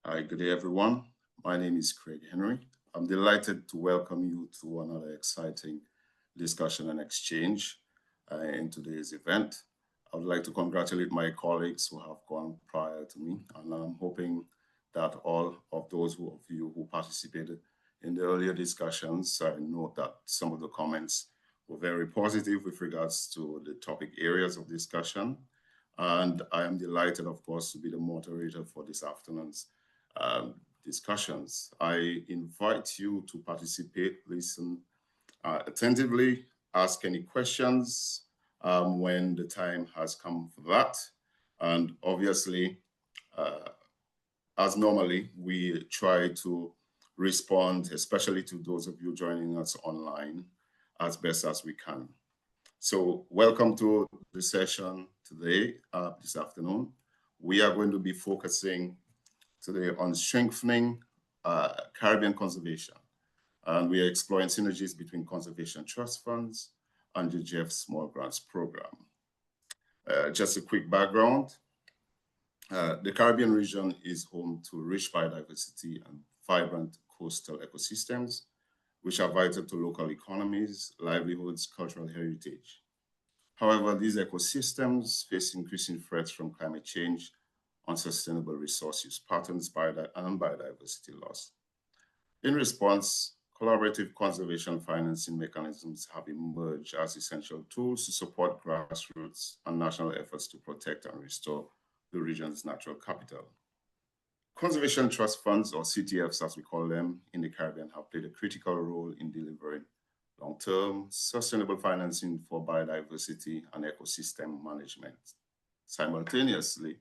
Hi, good day, everyone. My name is Craig Henry. I'm delighted to welcome you to another exciting discussion and exchange in today's event. I would like to congratulate my colleagues who have gone prior to me, and I'm hoping that all of those of you who participated in the earlier discussions, I note that some of the comments were very positive with regards to the topic areas of discussion. And I am delighted, of course, to be the moderator for this afternoon's um, discussions. I invite you to participate, listen attentively, ask any questions when the time has come for that. And obviously, uh, as normally, we try to respond, especially to those of you joining us online, as best as we can. So welcome to the session today, this afternoon. We are going to be focusing today on strengthening Caribbean conservation. And we are exploring synergies between conservation trust funds and the GEF Small Grants Program. Just a quick background. The Caribbean region is home to rich biodiversity and vibrant coastal ecosystems, which are vital to local economies, livelihoods, cultural heritage. However, these ecosystems face increasing threats from climate change, unsustainable resource use patterns, and biodiversity loss. In response, collaborative conservation financing mechanisms have emerged as essential tools to support grassroots and national efforts to protect and restore the region's natural capital. Conservation trust funds, or CTFs as we call them in the Caribbean, have played a critical role in delivering long-term sustainable financing for biodiversity and ecosystem management. Simultaneously,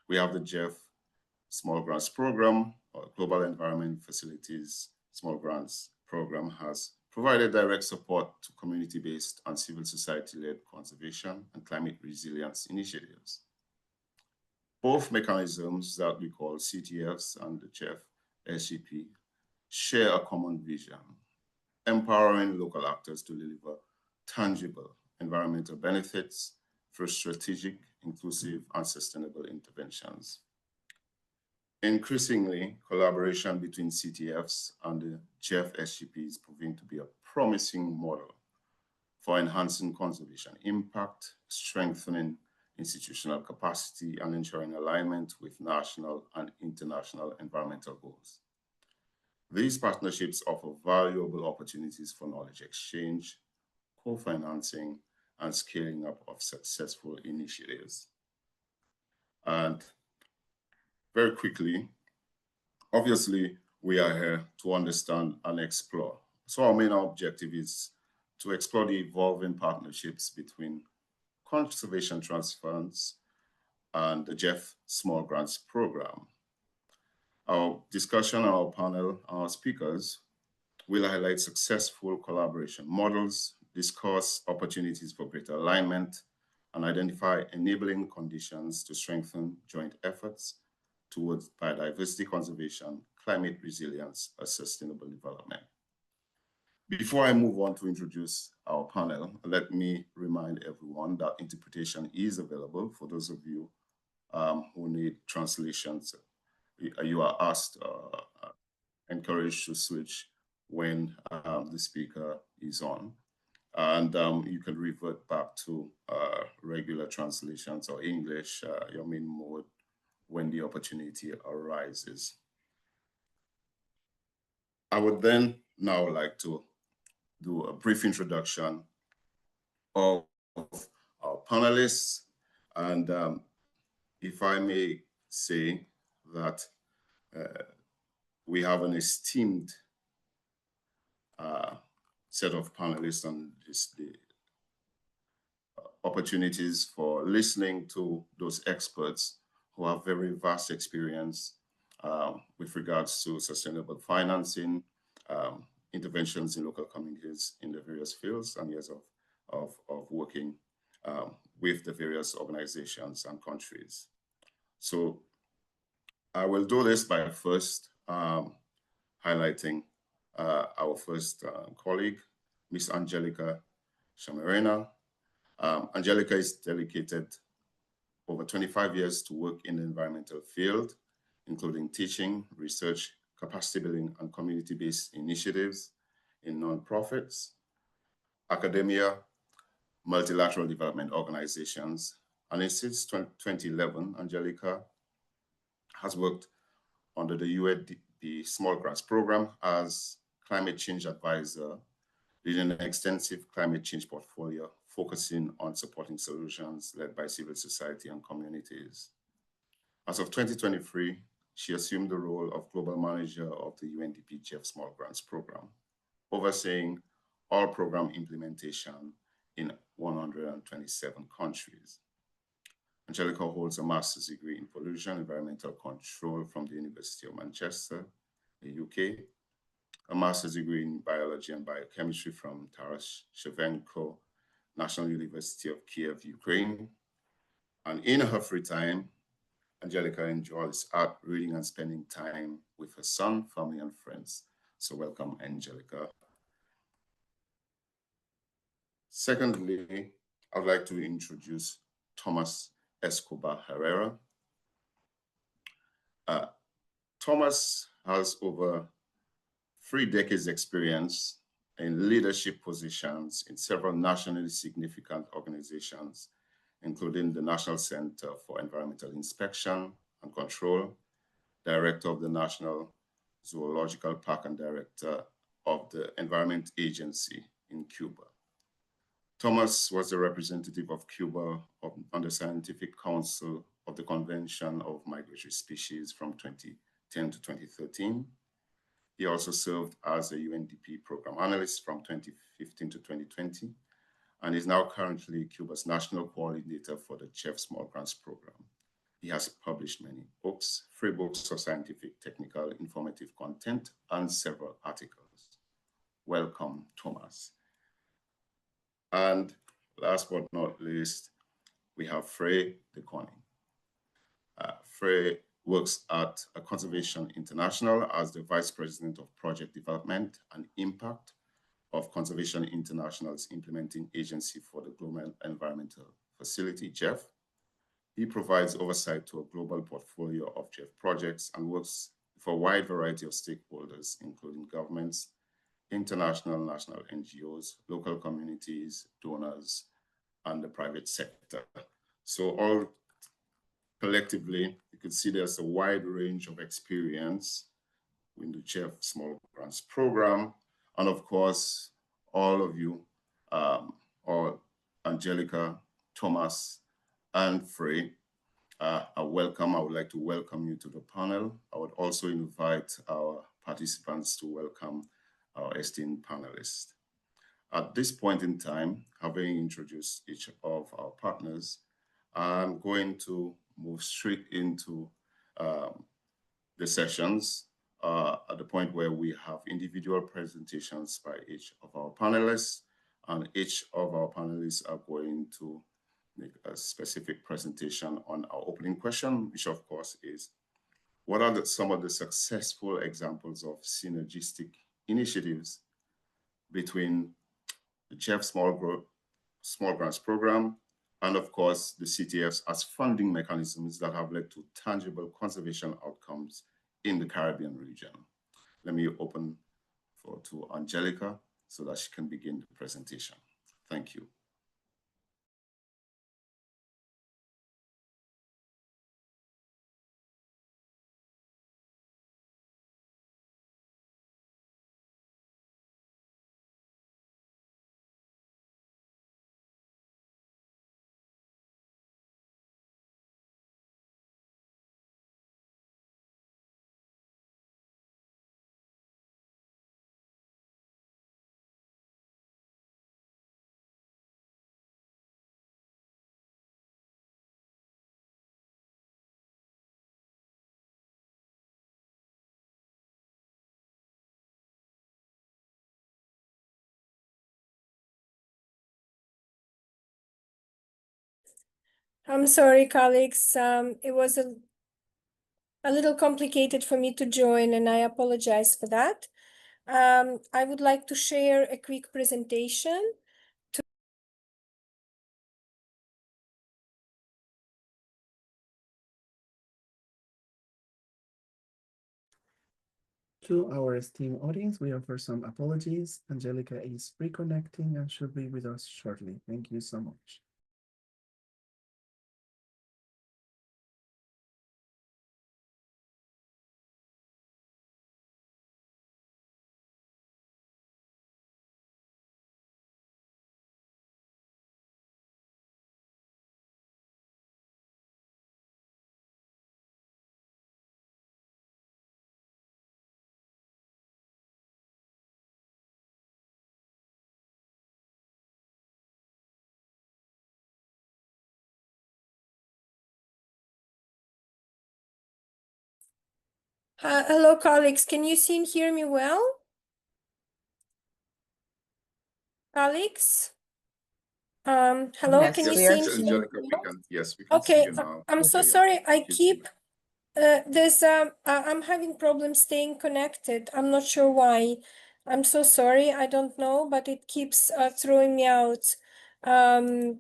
we have the GEF Small Grants Program, or Global Environment Facilities Small Grants Program, has provided direct support to community-based and civil society-led conservation and climate resilience initiatives. Both mechanisms that we call CTFs and the GEF SGP share a common vision: empowering local actors to deliver tangible environmental benefits through strategic, inclusive, and sustainable interventions. Increasingly, collaboration between CTFs and the GEF SGP is proving to be a promising model for enhancing conservation impact, strengthening institutional capacity, and ensuring alignment with national and international environmental goals. These partnerships offer valuable opportunities for knowledge exchange, co-financing, and scaling up of successful initiatives. And very quickly, obviously, we are here to understand and explore. So our main objective is to explore the evolving partnerships between conservation trust funds and the GEF Small Grants Program. Our discussion, our panel, our speakers will highlight successful collaboration models, discuss opportunities for greater alignment, and identify enabling conditions to strengthen joint efforts towards biodiversity conservation, climate resilience, and sustainable development. Before I move on to introduce our panel, let me remind everyone that interpretation is available for those of you who need translations. You are encouraged to switch when the speaker is on. And you can revert back to regular translations or English, your main mode, when the opportunity arises. I would then now like to do a brief introduction of our panelists. And if I may say that we have an esteemed set of panelists and the opportunities for listening to those experts who have very vast experience with regards to sustainable financing, interventions in local communities in the various fields, and years of working with the various organizations and countries. So I will do this by first highlighting our first colleague, Ms. Angelica Chamarena. Angelica is dedicated over 25 years to work in the environmental field. including teaching, research, capacity building, and community-based initiatives in nonprofits, academia, multilateral development organizations. And since 2011, Angelica has worked under the UNDP Small Grants Program as climate change advisor, leading an extensive climate change portfolio focusing on supporting solutions led by civil society and communities. As of 2023, she assumed the role of Global Manager of the UNDP GEF Small Grants Program, overseeing all program implementation in 127 countries. Angelica holds a master's degree in pollution environmental control from the University of Manchester, the UK, a master's degree in biology and biochemistry from Taras Shevchenko National University of Kiev, Ukraine. And in her free time, Angelica enjoys art, reading, and spending time with her son, family, and friends. So welcome, Angelica. Secondly, I'd like to introduce Thomas Escobar Herrera. Thomas has over 3 decades experience in leadership positions in several nationally significant organizations, including the National Center for Environmental Inspection and Control, Director of the National Zoological Park and Director of the Environment Agency in Cuba. Thomas was the representative of Cuba on the Scientific Council of the Convention of Migratory Species from 2010 to 2013. He also served as a UNDP program analyst from 2015 to 2020, and is now currently Cuba's national coordinator for the GEF Small Grants Program. He has published many books, 3 books of scientific, technical, informative content, and several articles. Welcome, Thomas. And last but not least, we have Frey de Koning. Frey works at Conservation International as the Vice President of Project Development and Impact of Conservation International's implementing agency for the Global Environmental Facility, GEF. He provides oversight to a global portfolio of GEF projects and works for a wide variety of stakeholders, including governments, international, national NGOs, local communities, donors, and the private sector. So all collectively, you can see there's a wide range of experience in the GEF Small Grants Program. And of course, all of you, or Angelica, Thomas, and Frey, are welcome. I would like to welcome you to the panel. I would also invite our participants to welcome our esteemed panelists. At this point in time, having introduced each of our partners, I'm going to move straight into the sessions at the point where we have individual presentations by each of our panelists, and each of our panelists are going to make a specific presentation on our opening question, which of course is, what are some of the successful examples of synergistic initiatives between the GEF Small Grants Program and of course the CTFs as funding mechanisms that have led to tangible conservation outcomes in the Caribbean region? Let me open to Angelica so that she can begin the presentation. Thank you. I'm sorry, colleagues. It was a little complicated for me to join, and I apologize for that. I would like to share a quick presentation. To our esteemed audience, we offer some apologies. Angelica is reconnecting and should be with us shortly. Thank you so much. Hello, colleagues. Can you see and hear me well? Colleagues? Hello, Yes, can you we see are and hear seeing me Angelica, well? yes, we can see Okay, you now. I'm so Okay, yeah, sorry. I thank you. keep I'm having problems staying connected. I'm not sure why. I'm so sorry. I don't know, but it keeps throwing me out. I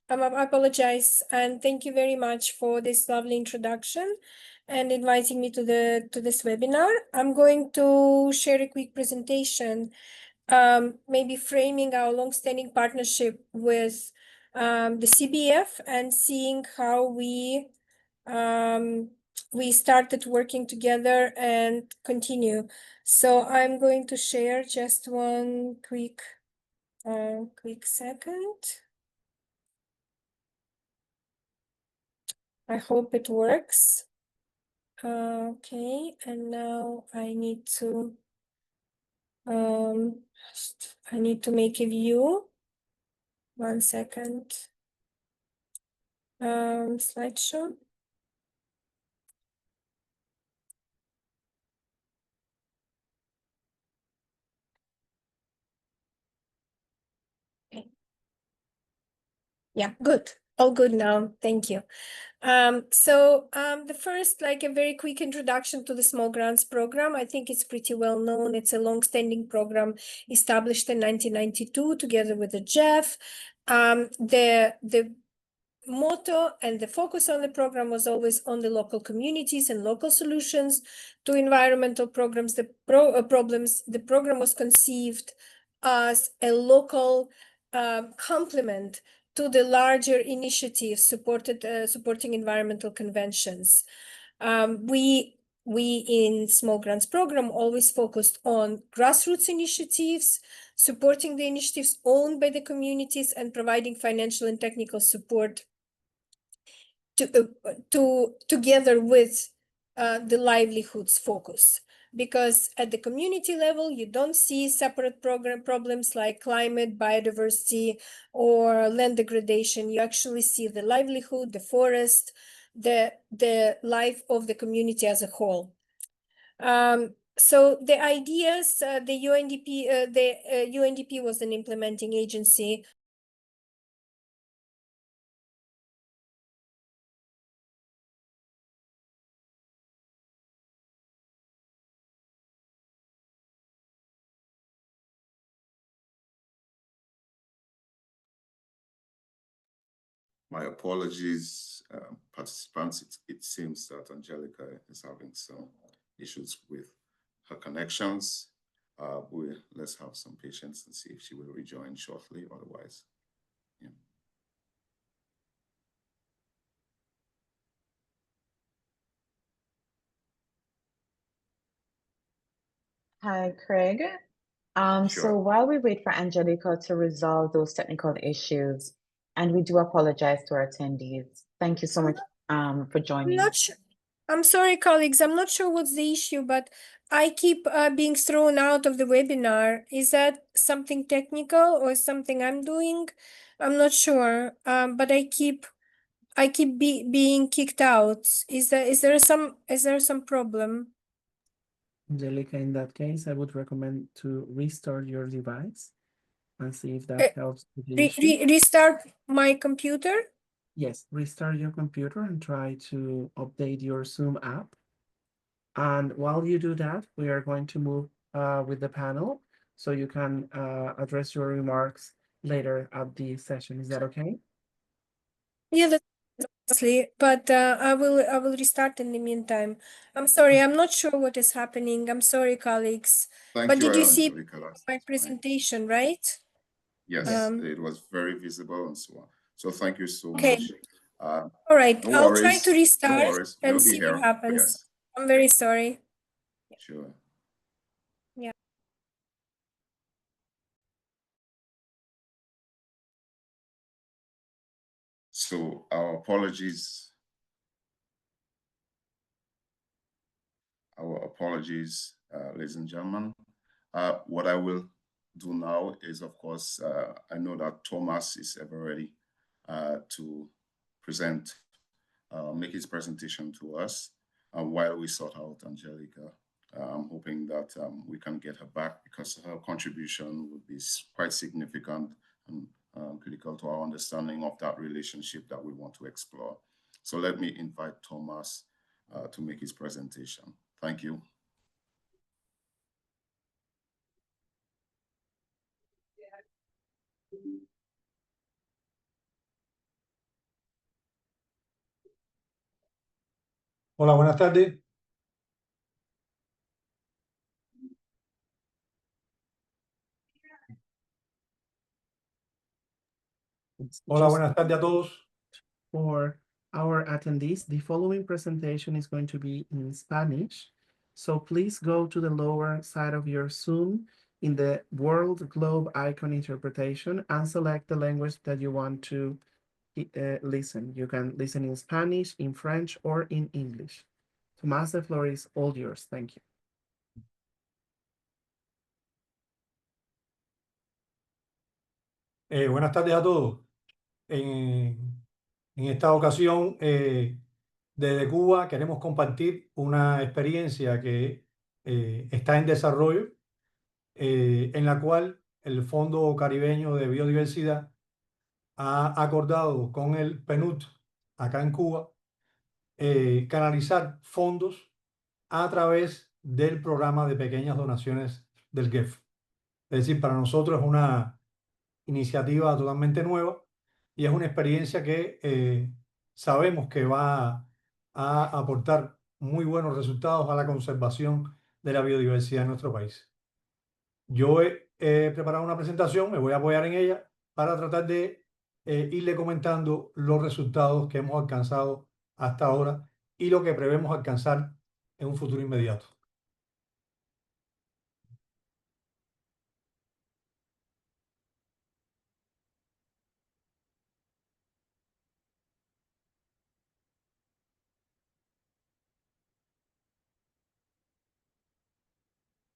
apologize, and thank you very much for this lovely introduction and inviting me to this webinar. I'm going to share a quick presentation, maybe framing our long-standing partnership with the CBF and seeing how we started working together and continue. So I'm going to share just one quick second. I hope it works. Okay, and now I need to make a view. 1 second. Slideshow. Okay. Yeah, good. All good now. Thank you. The first, like a very quick introduction to the small grants program. I think it's pretty well known. It's a long-standing program established in 1992 together with the Jeff. The motto and the focus on the program was always on the local communities and local solutions to environmental problems. The program was conceived as a local complement to the larger initiatives supporting environmental conventions. We in Small Grants Program always focused on grassroots initiatives, supporting the initiatives owned by the communities and providing financial and technical support together with the livelihoods focus. Because at the community level, you don't see separate problems like climate, biodiversity, or land degradation. You actually see the livelihood, the forest, the life of the community as a whole. So the ideas, the UNDP was an implementing agency. My apologies, participants. It seems that Angelica is having some issues with her connections. Let's have some patience and see if she will rejoin shortly. Otherwise, yeah. Hi, Craig. So Sure. while we wait for Angelica to resolve those technical issues, and we do apologize to our attendees. Thank you so much for joining. I'm not sure. I'm sorry, colleagues. I'm not sure what's the issue, but I keep being thrown out of the webinar. Is that something technical or something I'm doing? I'm not sure. But I keep being kicked out. Is there some problem? Angelica, in that case, I would recommend to restart your device and see if that helps with the issue. Restart my computer? Yes, restart your computer and try to update your Zoom app. And while you do that, we are going to move with the panel so you can address your remarks later at the session. Is that okay? Yeah, but I will restart in the meantime. I'm sorry, I'm not sure what is happening. I'm sorry, colleagues. Thank But you, did you see Angelica. That's my fine. presentation, right? Yes, Um, it was very visible and so on. So thank you so Okay. much. All right, No I'll try worries. to No restart worries. and We'll be see what here. happens. Yes, I'm very sorry. sure. Yeah. So our apologies. Ladies and gentlemen. What I will do now is, of course, I know that Thomas is ever ready to make his presentation to us. While we sort out Angelica, I'm hoping that we can get her back because her contribution would be quite significant and critical to our understanding of that relationship that we want to explore. So let me invite Thomas to make his presentation. Thank you. Hola, buenas tardes. Hola, Just buenas tardes a todos. for our attendees, the following presentation is going to be in Spanish. So please go to the lower side of your Zoom in the world globe icon interpretation and select the language that you want to listen. You can listen in Spanish, in French, or in English. Tomás, the floor is all yours. Thank you. Buenas tardes a todos. En esta ocasión, desde Cuba, queremos compartir una experiencia que está en desarrollo, en la cual el Fondo Caribeño de Biodiversidad ha acordado con el PNUD, acá en Cuba, canalizar fondos a través del programa de pequeñas donaciones del GEF. Es decir, para nosotros es una iniciativa totalmente nueva y es una experiencia que sabemos que va a aportar muy buenos resultados a la conservación de la biodiversidad en nuestro país. Yo he preparado una presentación, me voy a apoyar en ella para tratar de irle comentando los resultados que hemos alcanzado hasta ahora y lo que prevemos alcanzar en un futuro inmediato.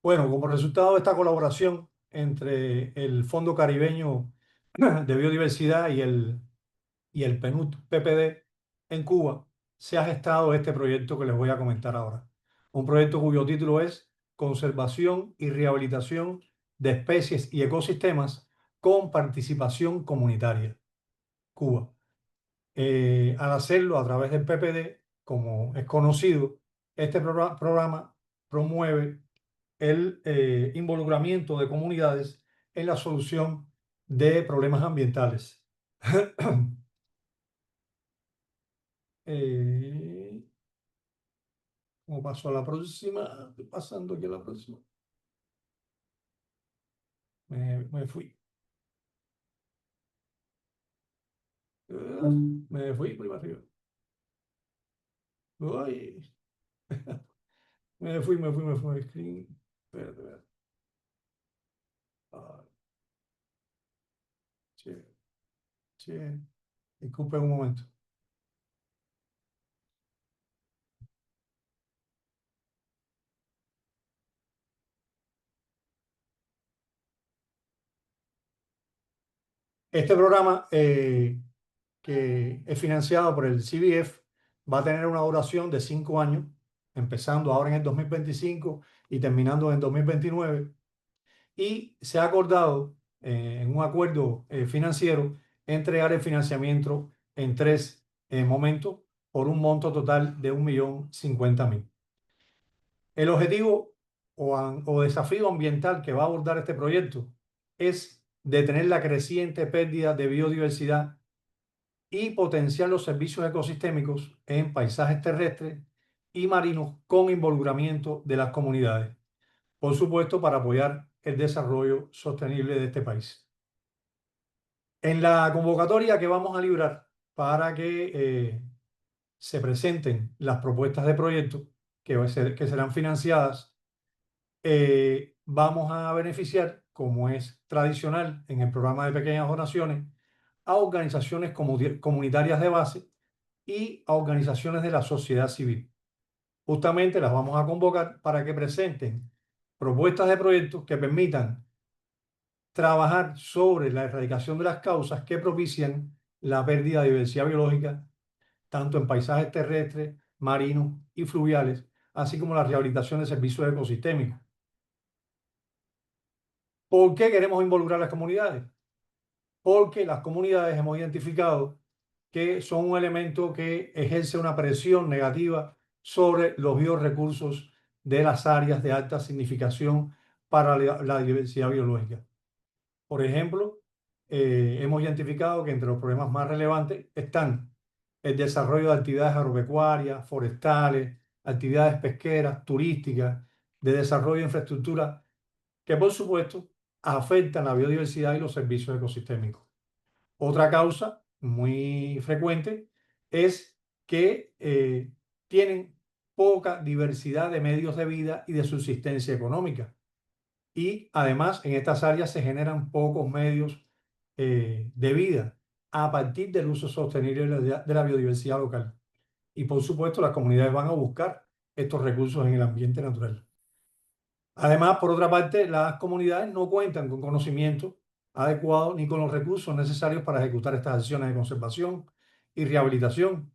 Bueno, como resultado de esta colaboración entre el Fondo Caribeño de Biodiversidad y el PNUD-PPD en Cuba, se ha gestado este proyecto que les voy a comentar ahora. Un proyecto cuyo título es Conservación y Rehabilitación de Especies y Ecosistemas con Participación Comunitaria, Cuba. Al hacerlo a través del PPD, como es conocido, este programa promueve el involucramiento de comunidades en la solución de problemas ambientales. ¿Cómo paso a la próxima? Estoy pasando aquí a la próxima. Me fui. Me fui por arriba. Uy. Me fui. Screen. Espérate. Ay. Che. Disculpen un momento. Este programa que es financiado por el CBF va a tener una duración de 5 años, empezando ahora en el 2025 y terminando en 2029. Y se ha acordado en un acuerdo financiero entregar el financiamiento en 3 momentos por un monto total de 1.050.000. El objetivo o desafío ambiental que va a abordar este proyecto es detener la creciente pérdida de biodiversidad y potenciar los servicios ecosistémicos en paisajes terrestres y marinos con involucramiento de las comunidades, por supuesto, para apoyar el desarrollo sostenible de este país. En la convocatoria que vamos a librar para que se presenten las propuestas de proyecto que serán financiadas, vamos a beneficiar, como es tradicional en el programa de pequeñas donaciones, a organizaciones comunitarias de base y a organizaciones de la sociedad civil. Justamente las vamos a convocar para que presenten propuestas de proyectos que permitan trabajar sobre la erradicación de las causas que propician la pérdida de diversidad biológica, tanto en paisajes terrestres, marinos y fluviales, así como la rehabilitación de servicios ecosistémicos. ¿Por qué queremos involucrar a las comunidades? Porque las comunidades hemos identificado que son un elemento que ejerce una presión negativa sobre los biorrecursos de las áreas de alta significación para la diversidad biológica. Por ejemplo, hemos identificado que entre los problemas más relevantes están el desarrollo de actividades agropecuarias, forestales, actividades pesqueras, turísticas, de desarrollo de infraestructura, que por supuesto afectan la biodiversidad y los servicios ecosistémicos. Otra causa muy frecuente es que tienen poca diversidad de medios de vida y de subsistencia económica. Y además en estas áreas se generan pocos medios de vida a partir del uso sostenible de la biodiversidad local. Y por supuesto las comunidades van a buscar estos recursos en el ambiente natural. Además, por otra parte, las comunidades no cuentan con conocimiento adecuado ni con los recursos necesarios para ejecutar estas acciones de conservación y rehabilitación.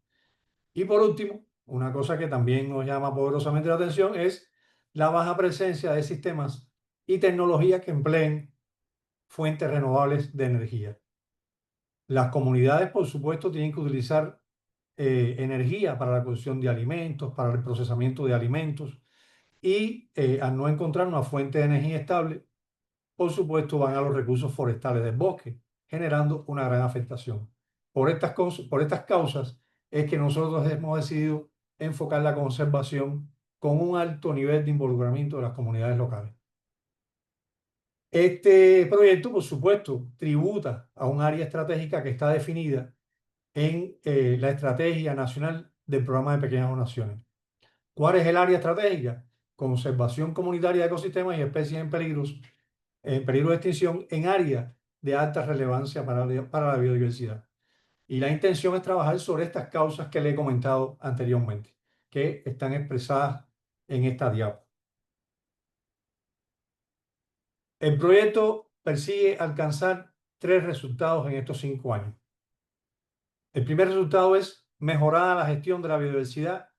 Y por último, una cosa que también nos llama poderosamente la atención es la baja presencia de sistemas y tecnologías que empleen fuentes renovables de energía. Las comunidades, por supuesto, tienen que utilizar energía para la producción de alimentos, para el procesamiento de alimentos, y al no encontrar una fuente de energía estable, por supuesto van a los recursos forestales del bosque, generando una gran afectación. Por estas causas es que nosotros hemos decidido enfocar la conservación con un alto nivel de involucramiento de las comunidades locales. Este proyecto, por supuesto, tributa a un área estratégica que está definida en la Estrategia Nacional del Programa de Pequeñas Donaciones. ¿Cuál es el área estratégica? Conservación comunitaria de ecosistemas y especies en peligro de extinción en áreas de alta relevancia para la biodiversidad. Y la intención es trabajar sobre estas causas que le he comentado anteriormente, que están expresadas en esta diapo. El proyecto persigue alcanzar 3 resultados en estos 5 años. El primer resultado es mejorar la gestión de la biodiversidad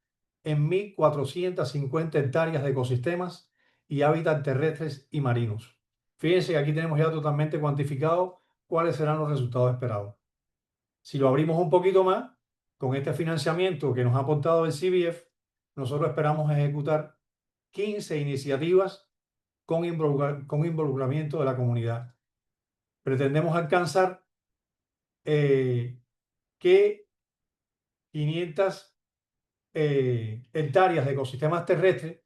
en 1.450 hectáreas de ecosistemas y hábitats terrestres y marinos. Fíjense que aquí tenemos ya totalmente cuantificado cuáles serán los resultados esperados. Si lo abrimos un poquito más, con este financiamiento que nos ha aportado el CBF, nosotros esperamos ejecutar 15 iniciativas con involucramiento de la comunidad. Pretendemos alcanzar que 500 hectáreas de ecosistemas terrestres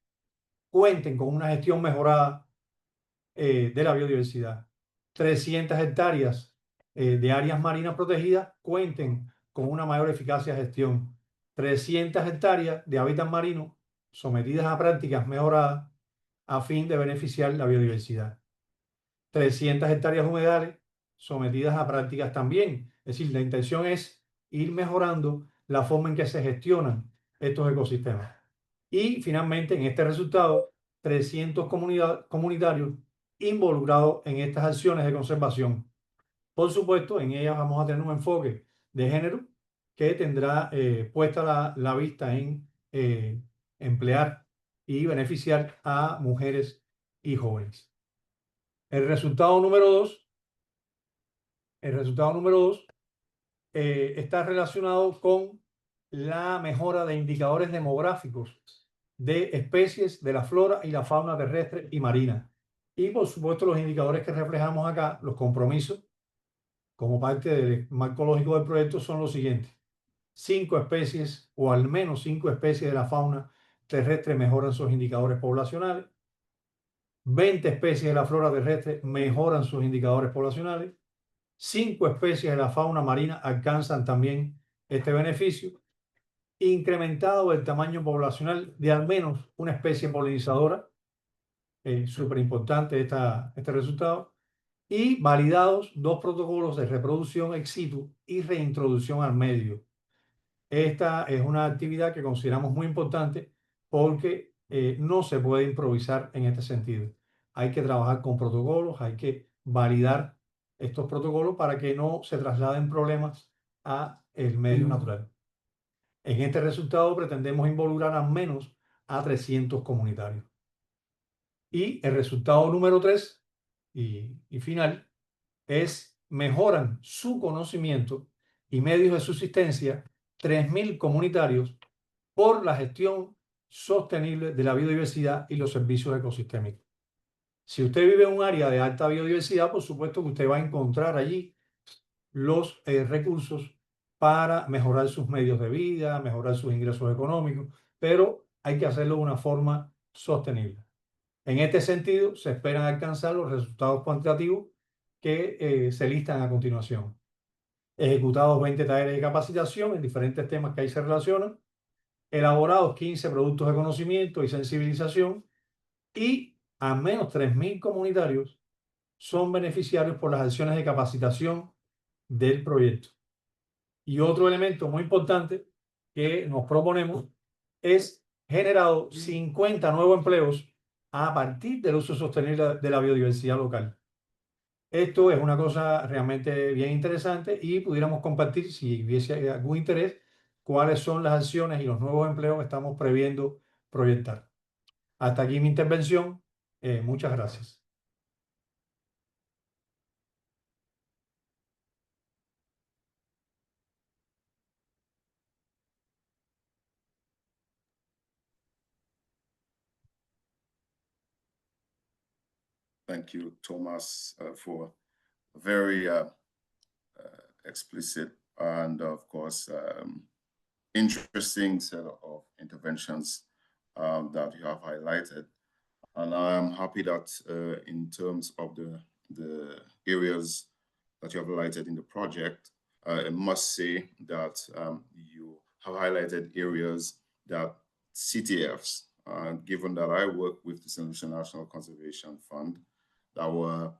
cuenten con una gestión mejorada de la biodiversidad. 300 hectáreas de áreas marinas protegidas cuenten con una mayor eficacia de gestión. 300 hectáreas de hábitat marino sometidas a prácticas mejoradas a fin de beneficiar la biodiversidad. 300 hectáreas humedales sometidas a prácticas también. Es decir, la intención es ir mejorando la forma en que se gestionan estos ecosistemas. Y finalmente, en este resultado, 300 comunitarios involucrados en estas acciones de conservación. Por supuesto, en ellas vamos a tener un enfoque de género que tendrá puesta la vista en emplear y beneficiar a mujeres y jóvenes. El resultado número 2 está relacionado con la mejora de indicadores demográficos de especies de la flora y la fauna terrestre y marina. Y por supuesto los indicadores que reflejamos acá, los compromisos como parte del marco lógico del proyecto son los siguientes. 5 especies o al menos 5 especies de la fauna terrestre mejoran sus indicadores poblacionales. 20 especies de la flora terrestre mejoran sus indicadores poblacionales. 5 especies de la fauna marina alcanzan también este beneficio. Incrementado el tamaño poblacional de al menos una especie polinizadora, súper importante este resultado, y validados 2 protocolos de reproducción ex situ y reintroducción al medio. Esta es una actividad que consideramos muy importante porque no se puede improvisar en este sentido. Hay que trabajar con protocolos, hay que validar estos protocolos para que no se trasladen problemas a el medio natural. En este resultado pretendemos involucrar al menos a 300 comunitarios. Y el resultado número 3 y final es mejoran su conocimiento y medios de subsistencia 3.000 comunitarios por la gestión sostenible de la biodiversidad y los servicios ecosistémicos. Si usted vive en un área de alta biodiversidad, por supuesto que usted va a encontrar allí los recursos para mejorar sus medios de vida, mejorar sus ingresos económicos, pero hay que hacerlo de una forma sostenible. En este sentido, se esperan alcanzar los resultados cuantitativos que se listan a continuación. Ejecutados 20 talleres de capacitación en diferentes temas que ahí se relacionan, elaborados 15 productos de conocimiento y sensibilización, y al menos 3.000 comunitarios son beneficiarios por las acciones de capacitación del proyecto. Y otro elemento muy importante que nos proponemos es generado 50 nuevos empleos a partir del uso sostenible de la biodiversidad local. Esto es una cosa realmente bien interesante y pudiéramos compartir, si hubiese algún interés, cuáles son las acciones y los nuevos empleos que estamos previendo proyectar. Hasta aquí mi intervención. Muchas gracias. Thank you, Thomas, for a very explicit and, of course, interesting set of interventions that you have highlighted. And I'm happy that in terms of the areas that you have highlighted in the project, I must say that you have highlighted areas that CTFs, given that I work with the Solution National Conservation Fund, our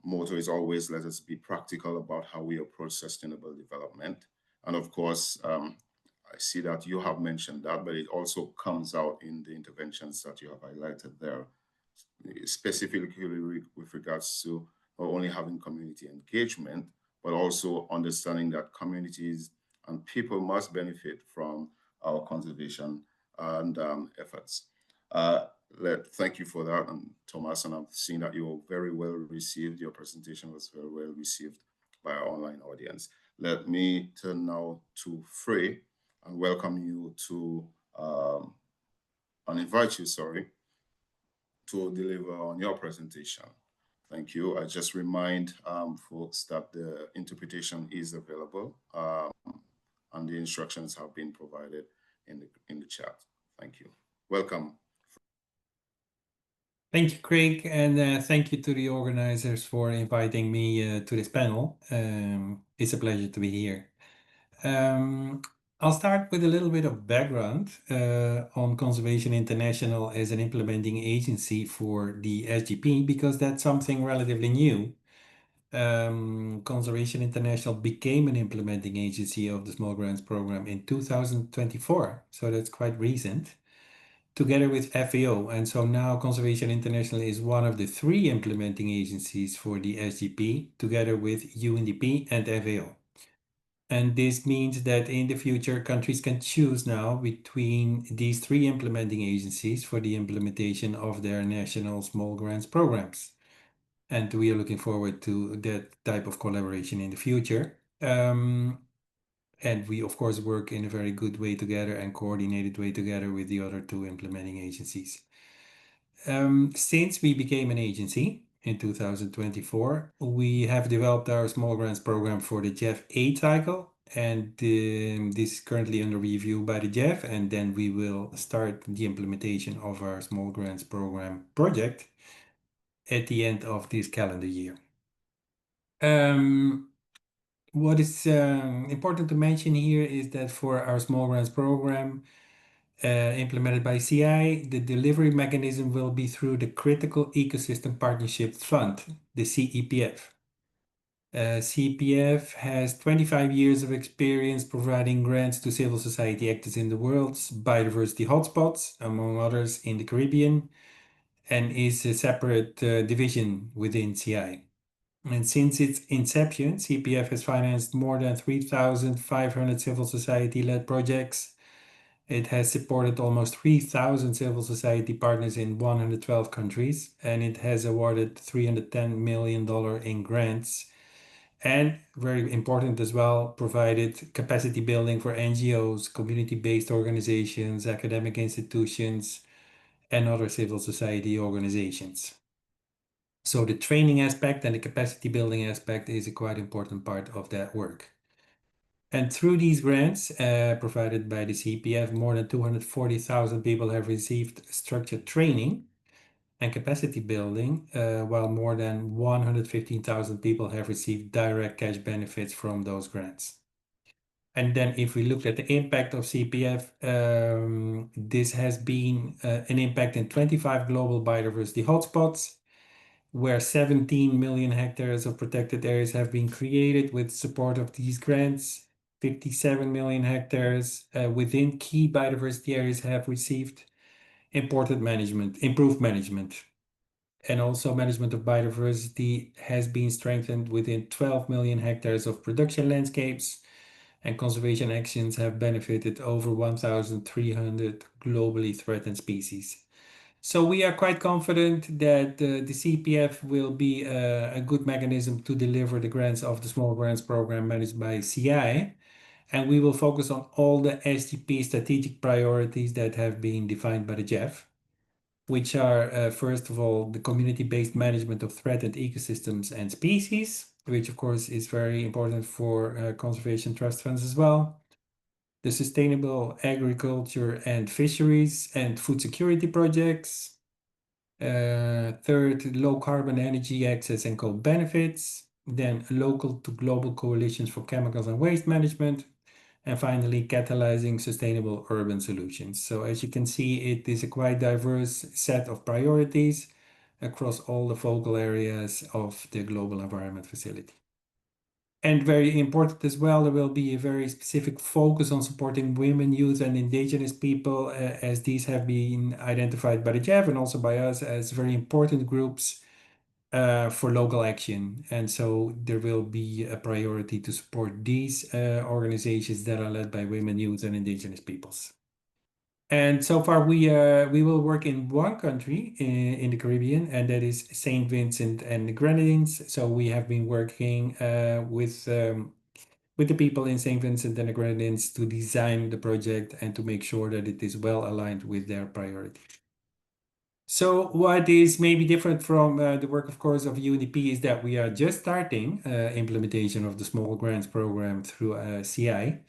motto is always let us be practical about how we approach sustainable development. And of course, I see that you have mentioned that, but it also comes out in the interventions that you have highlighted there, specifically with regards to not only having community engagement, but also understanding that communities and people must benefit from our conservation and efforts. Thank you for that, and Thomas, and I've seen that you were very well received. Your presentation was very well received by our online audience. Let me turn now to Frey and welcome you to, and invite you, sorry, to deliver on your presentation. Thank you. I just remind folks that the interpretation is available and the instructions have been provided in the chat. Thank you. Welcome. Thank you, Craig, and thank you to the organizers for inviting me to this panel. It's a pleasure to be here. I'll start with a little bit of background on Conservation International as an implementing agency for the SGP, because that's something relatively new. Conservation International became an implementing agency of the Small Grants Program in 2024, so that's quite recent, together with FAO. And so now Conservation International is one of the 3 implementing agencies for the SGP, together with UNDP and FAO. And this means that in the future, countries can choose now between these 3 implementing agencies for the implementation of their national small grants programs. And we are looking forward to that type of collaboration in the future. And we, of course, work in a very good way together and coordinated way together with the other 2 implementing agencies. Since we became an agency in 2024. We have developed our small grants program for the JEF 8 cycle, and this is currently under review by the JEF, and then we will start the implementation of our small grants program project at the end of this calendar year. What is important to mention here is that for our small grants program, implemented by CI, the delivery mechanism will be through the Critical Ecosystem Partnership Fund, the CEPF. CEPF has 25 years of experience providing grants to civil society actors in the world's biodiversity hotspots, among others in the Caribbean, and is a separate division within CI. And since its inception, CPF has financed more than 3,500 civil society-led projects. It has supported almost 3,000 civil society partners in 112 countries, and it has awarded $310 million in grants. And very important as well, provided capacity building for NGOs, community-based organizations, academic institutions, and other civil society organizations. So the training aspect and the capacity building aspect is a quite important part of that work. And through these grants provided by the CPF, more than 240,000 people have received structured training and capacity building, while more than 115,000 people have received direct cash benefits from those grants. And then if we look at the impact of CPF, this has been an impact in 25 global biodiversity hotspots, where 17 million hectares of protected areas have been created with support of these grants. 57 million hectares within key biodiversity areas have received improved management. And also management of biodiversity has been strengthened within 12 million hectares of production landscapes, and conservation actions have benefited over 1,300 globally threatened species. So we are quite confident that the CPF will be a good mechanism to deliver the grants of the small grants program managed by CI. And we will focus on all the SGP strategic priorities that have been defined by the JEF, which are, first of all, the community-based management of threatened ecosystems and species, which of course is very important for conservation trust funds as well. The sustainable agriculture and fisheries and food security projects. Third, low carbon energy access and co-benefits. Then local to global coalitions for chemicals and waste management. And finally, catalyzing sustainable urban solutions. So as you can see, it is a quite diverse set of priorities across all the focal areas of the Global Environment Facility. And very important as well, there will be a very specific focus on supporting women, youth, and indigenous people, as these have been identified by the JEF and also by us as very important groups for local action. And so there will be a priority to support these organizations that are led by women, youth, and indigenous peoples. And so far, we will work in one country in the Caribbean, and that is St. Vincent and the Grenadines. So we have been working with the people in St. Vincent and the Grenadines to design the project and to make sure that it is well aligned with their priority. So what is maybe different from the work, of course, of UNDP is that we are just starting implementation of the small grants program through CI.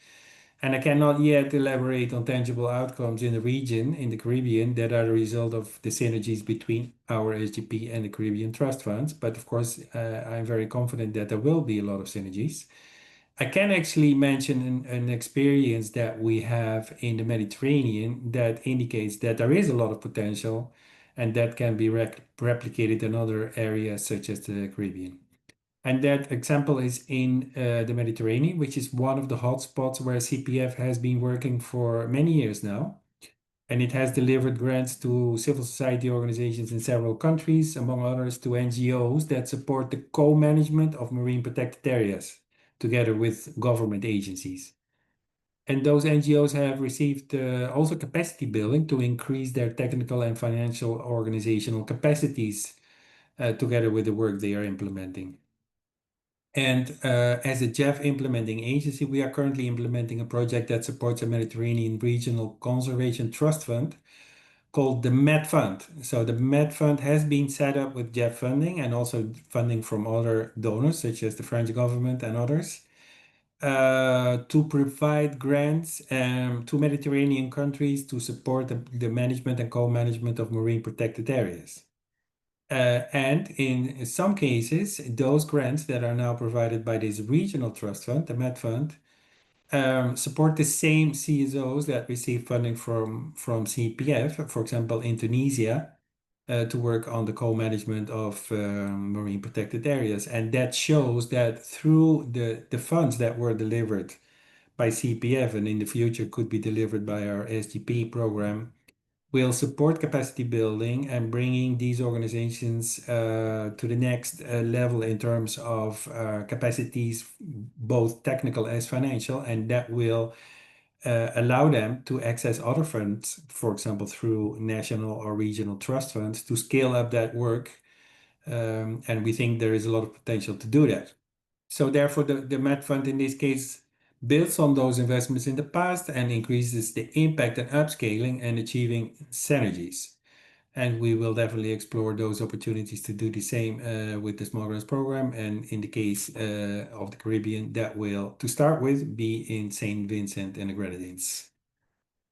And I cannot yet elaborate on tangible outcomes in the region, in the Caribbean, that are the result of the synergies between our SGP and the Caribbean Trust Funds. But of course, I'm very confident that there will be a lot of synergies. I can actually mention an experience that we have in the Mediterranean that indicates that there is a lot of potential and that can be replicated in other areas such as the Caribbean. And that example is in the Mediterranean, which is one of the hotspots where CPF has been working for many years now. And it has delivered grants to civil society organizations in several countries, among others to NGOs that support the co-management of marine protected areas, together with government agencies. And those NGOs have received also capacity building to increase their technical and financial organizational capacities together with the work they are implementing. And as a JEF implementing agency, we are currently implementing a project that supports a Mediterranean Regional Conservation Trust Fund called the MET Fund. So the MET Fund has been set up with JEF funding and also funding from other donors, such as the French government and others, to provide grants to Mediterranean countries to support the management and co-management of marine protected areas. And in some cases, those grants that are now provided by this regional trust fund, the MET Fund, support the same CSOs that receive funding from CPF, for example, in Tunisia, to work on the co-management of marine protected areas. And that shows that through the funds that were delivered by CPF and in the future could be delivered by our SGP program, will support capacity building and bringing these organizations to the next level in terms of capacities, both technical as financial, and that will allow them to access other funds, for example, through national or regional trust funds, to scale up that work. And we think there is a lot of potential to do that. So therefore, the MET Fund in this case builds on those investments in the past and increases the impact and upscaling and achieving synergies. And we will definitely explore those opportunities to do the same with the Small Grants Program. And in the case of the Caribbean, that will, to start with, be in St. Vincent and the Grenadines.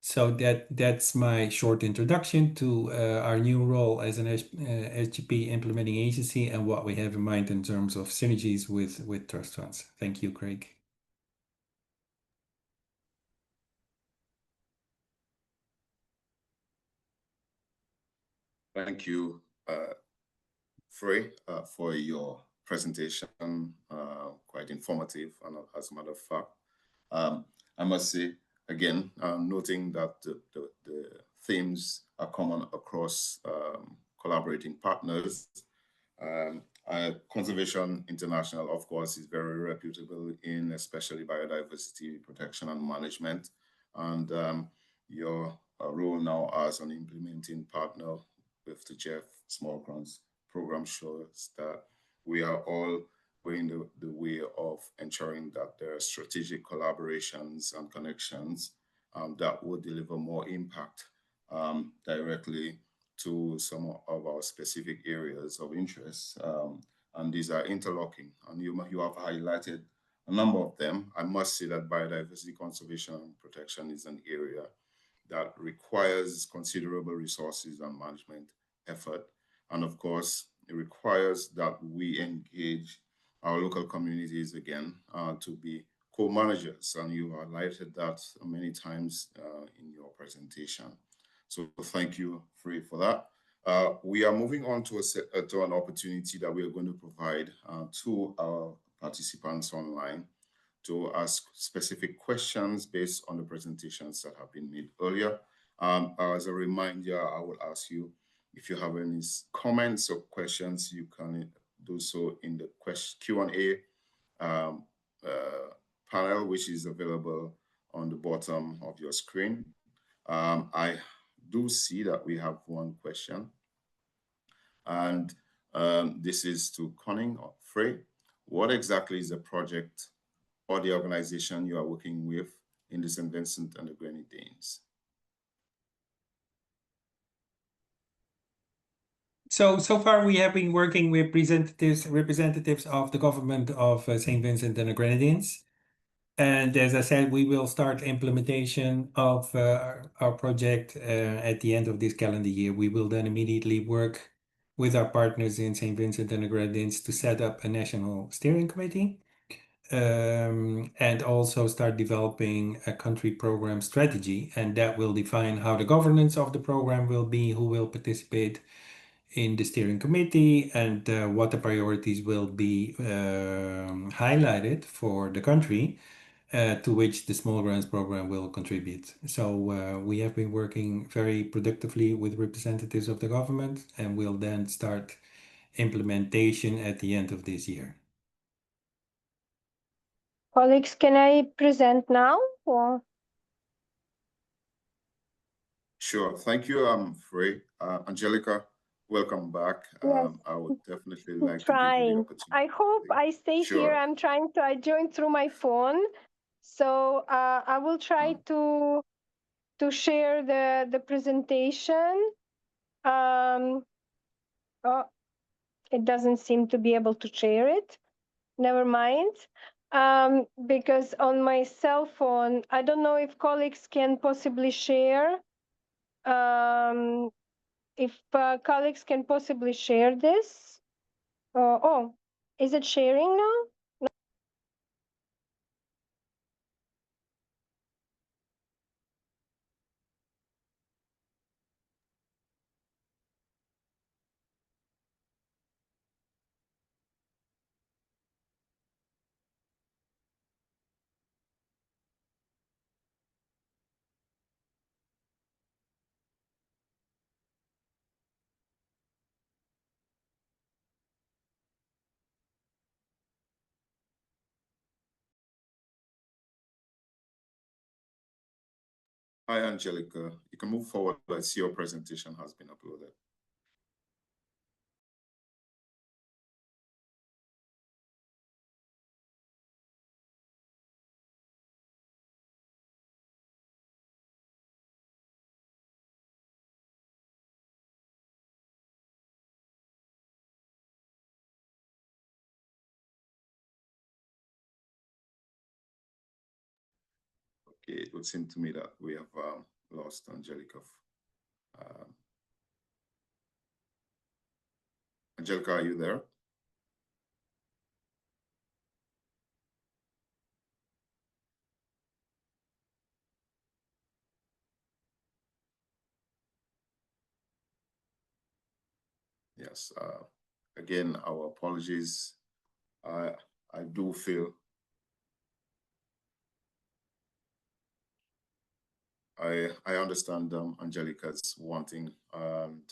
So that's my short introduction to our new role as an SGP implementing agency and what we have in mind in terms of synergies with trust funds. Thank you, Craig. Thank you, Frey, for your presentation, quite informative, and as a matter of fact. I must say, again, noting that the themes are common across collaborating partners. Conservation International, of course, is very reputable in especially biodiversity protection and management. And your role now as an implementing partner with the JEF Small Grants Program shows that we are all going the way of ensuring that there are strategic collaborations and connections that will deliver more impact directly to some of our specific areas of interest. And these are interlocking, and you have highlighted a number of them. I must say that biodiversity conservation and protection is an area that requires considerable resources and management effort. And of course, it requires that we engage our local communities again to be co-managers. And you highlighted that many times in your presentation. So thank you, Frey, for that. We are moving on to an opportunity that we are going to provide to our participants online to ask specific questions based on the presentations that have been made earlier. As a reminder, I will ask you if you have any comments or questions, you can do so in the Q&A panel, which is available on the bottom of your screen. I do see that we have one question, and this is to Conning or Frey. What exactly is the project or the organization you are working with in the St. Vincent and the Grenadines? So far we have been working with representatives of the government of St. Vincent and the Grenadines. And as I said, we will start implementation of our project at the end of this calendar year. We will then immediately work with our partners in St. Vincent and the Grenadines to set up a national steering committee and also start developing a country program strategy. And that will define how the governance of the program will be, who will participate in the steering committee, and what the priorities will be highlighted for the country to which the Small Grants Program will contribute. So we have been working very productively with representatives of the government, and we'll then start implementation at the end of this year. Colleagues, can I present now? Or? Sure. Thank you, Frey. Angelica, welcome back. Yes. I would definitely like to give you the opportunity. I hope I stay here. I joined through my phone. So I will try to to share the presentation. Oh, it doesn't seem to be able to share it. Never mind. Because on my cell phone, I don't know if colleagues can possibly share. If colleagues can possibly share this. Oh, is it sharing now? Hi, Angelica. You can move forward. I see your presentation has been uploaded. Okay, it would seem to me that we have lost Angelica. Angelica, are you there? Yes. Again, our apologies. I do feel I understand Angelica's wanting and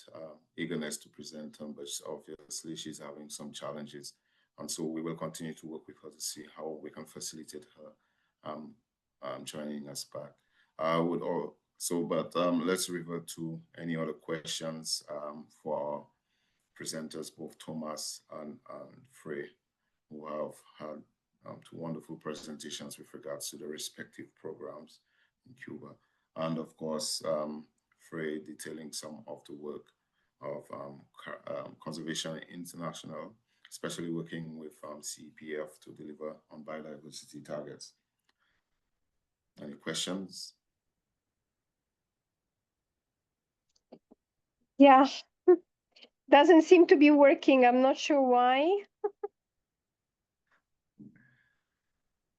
eagerness to present, but obviously she's having some challenges. And so we will continue to work with her to see how we can facilitate her joining us back. I would also, but let's revert to any other questions for our presenters, both Thomas and Frey, who have had two wonderful presentations with regards to the respective programs in Cuba. And of course, Frey detailing some of the work of Conservation International, especially working with CPF to deliver on biodiversity targets. Any questions? Yeah, doesn't seem to be working. I'm not sure why.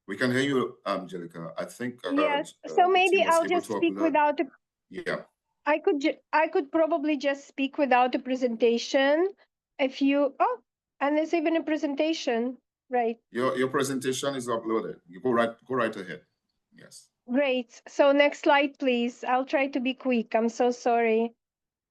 We can hear you, Angelica. I think yes. So maybe I'll just speak without a. Yeah. I could probably just speak without a presentation. If you and there's even a presentation, right? Your presentation is uploaded. You go right ahead. Yes. Great. So next slide, please. I'll try to be quick. I'm so sorry.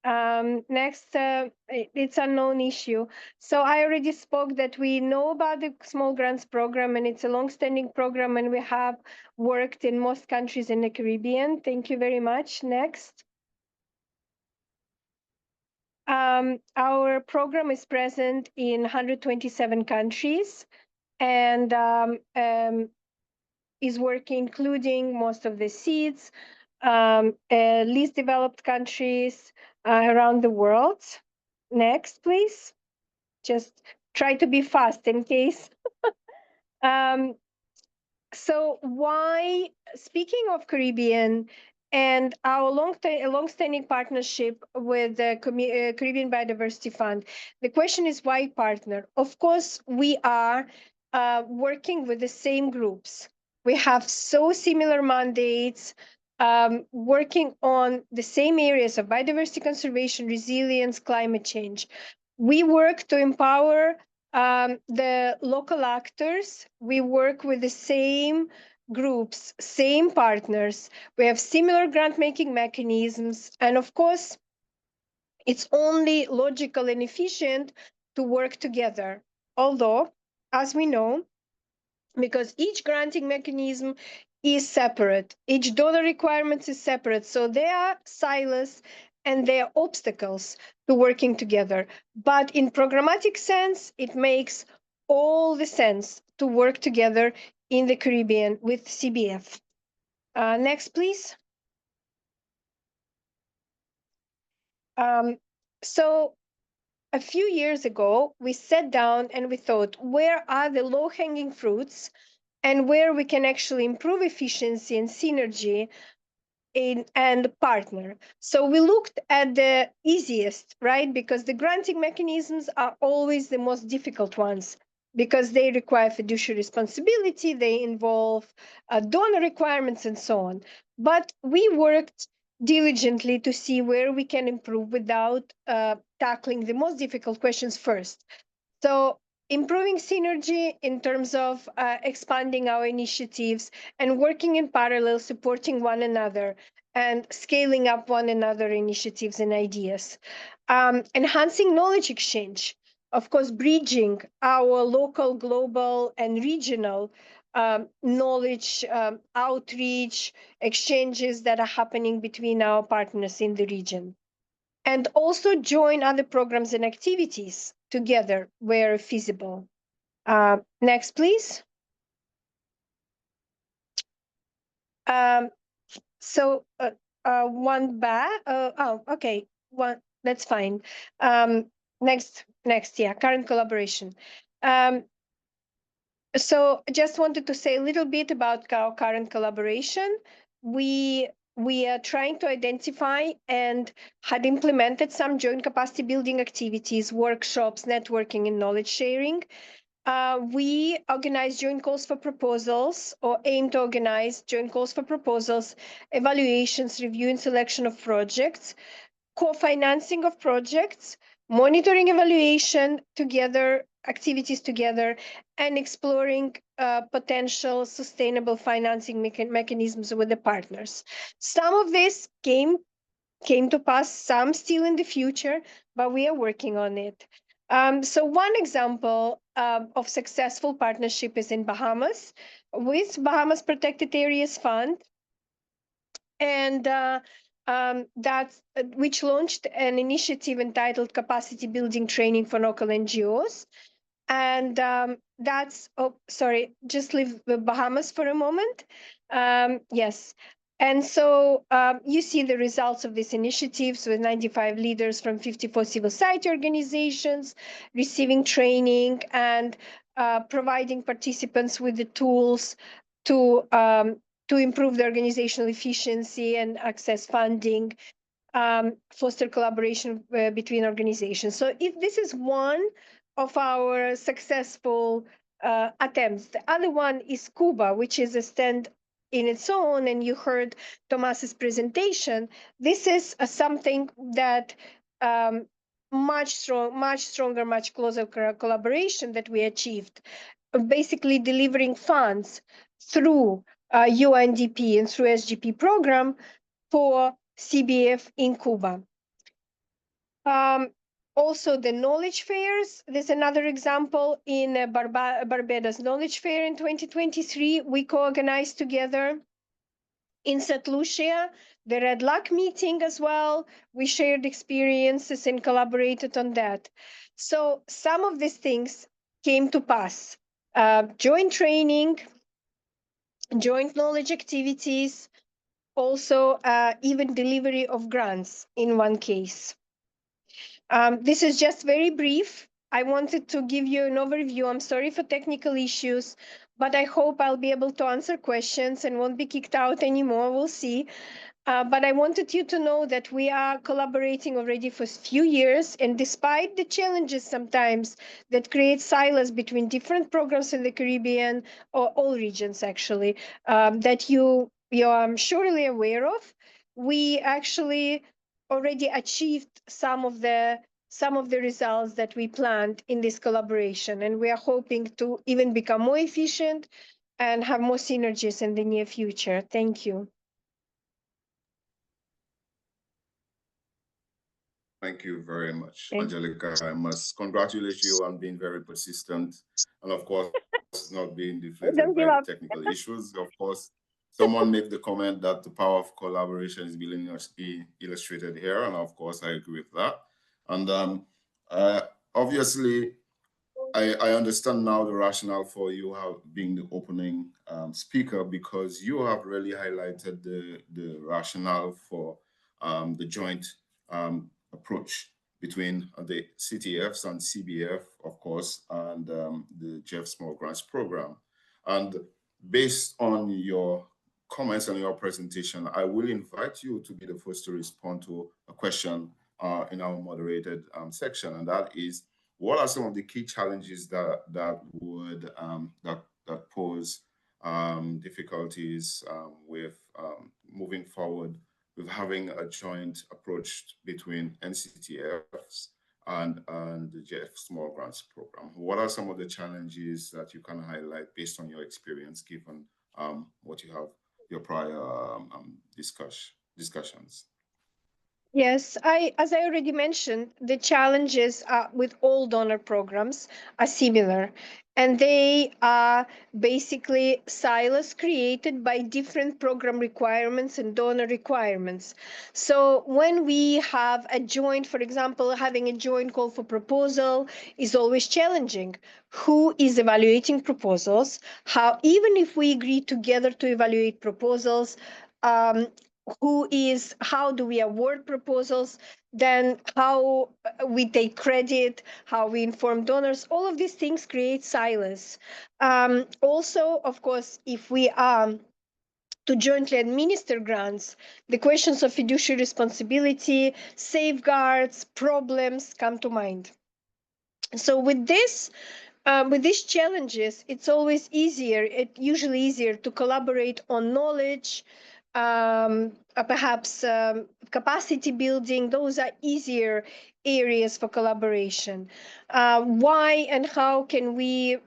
Next, it's a known issue. So I already spoke that we know about the small grants program, and it's a long-standing program, and we have worked in most countries in the Caribbean. Thank you very much. Next. Our program is present in 127 countries and is working, including most of the seeds, least developed countries around the world. Next, please. Just try to be fast in case. So why, speaking of Caribbean and our long-standing partnership with the Caribbean Biodiversity Fund, the question is why partner? Of course, we are working with the same groups. We have so similar mandates, working on the same areas of biodiversity conservation, resilience, climate change. We work to empower the local actors. We work with the same groups, same partners. We have similar grant-making mechanisms. And of course, it's only logical and efficient to work together. Although, as we know, because each granting mechanism is separate, each donor requirement is separate. So there are silos and there are obstacles to working together. But in programmatic sense, it makes all the sense to work together in the Caribbean with CBF. Next, please. So a few years ago, we sat down and we thought, where are the low-hanging fruits and where we can actually improve efficiency and synergy and partner. So we looked at the easiest, right? Because the granting mechanisms are always the most difficult ones because they require fiduciary responsibility, they involve donor requirements and so on. But we worked diligently to see where we can improve without tackling the most difficult questions first. So improving synergy in terms of expanding our initiatives and working in parallel, supporting one another and scaling up one another initiatives and ideas. Enhancing knowledge exchange, of course, bridging our local, global, and regional knowledge outreach exchanges that are happening between our partners in the region. And also join other programs and activities together where feasible. Next, please. So one back. Okay. One. That's fine. Next. Yeah. Current collaboration. So just wanted to say a little bit about our current collaboration. We are trying to identify and had implemented some joint capacity building activities, workshops, networking, and knowledge sharing. We organize joint calls for proposals or aim to organize joint calls for proposals, evaluations, review and selection of projects, co-financing of projects, monitoring evaluation together, activities together, and exploring potential sustainable financing mechanisms with the partners. Some of this came to pass, some still in the future, but we are working on it. So one example of successful partnership is in Bahamas with Bahamas Protected Areas Fund, and that's which launched an initiative entitled Capacity Building Training for Local NGOs. And that's, oh, sorry, just leave the Bahamas for a moment. Yes. And so you see the results of these initiatives with 95 leaders from 54 civil society organizations receiving training and providing participants with the tools to improve the organizational efficiency and access funding, foster collaboration between organizations. So if this is one of our successful attempts. The other one is Cuba, which is a stand in its own, and you heard Tomas's presentation. This is something that much stronger, much closer collaboration that we achieved, basically delivering funds through UNDP and through SGP program for CBF in Cuba. Also, the knowledge fairs. There's another example in Barbados Knowledge Fair in 2023. We co-organized together in St. Lucia, the Red Luck meeting as well. We shared experiences and collaborated on that. So some of these things came to pass. Joint training, joint knowledge activities, also even delivery of grants in one case. This is just very brief. I wanted to give you an overview. I'm sorry for technical issues, but I hope I'll be able to answer questions and won't be kicked out anymore. We'll see. But I wanted you to know that we are collaborating already for a few years, and despite the challenges sometimes that create silos between different programs in the Caribbean, or all regions actually, that you are surely aware of, we actually already achieved some of the results that we planned in this collaboration, and we are hoping to even become more efficient and have more synergies in the near future. Thank you. Thank you very much, Thank Angelica. I must congratulate you on being very persistent and, of course, not being defeated Don't by give the up. technical issues. Of course, someone made the comment that the power of collaboration is being illustrated here, and of course, I agree with that. And obviously, I understand now the rationale for you being the opening speaker, because you have really highlighted the rationale for the joint approach between the CTFs and CBF, of course, and the Jeff Small Grants Program. And based on your comments and your presentation, I will invite you to be the first to respond to a question in our moderated section, and that is, what are some of the key challenges that would that pose difficulties with moving forward with having a joint approach between NCTFs and the Jeff Small Grants Program? What are some of the challenges that you can highlight based on your experience, given what you have, your prior discussions? Yes, as I already mentioned, the challenges with all donor programs are similar, and they are basically silos created by different program requirements and donor requirements. So when we have a joint, for example, having a joint call for proposal is always challenging. Who is evaluating proposals? How, even if we agree together to evaluate proposals, how do we award proposals, then how we take credit, how we inform donors, all of these things create silos. Also, of course, if we are to jointly administer grants, the questions of fiduciary responsibility, safeguards, problems come to mind. So with these challenges, it's always usually easier to collaborate on knowledge, perhaps capacity building. Those are easier areas for collaboration. Why and how can we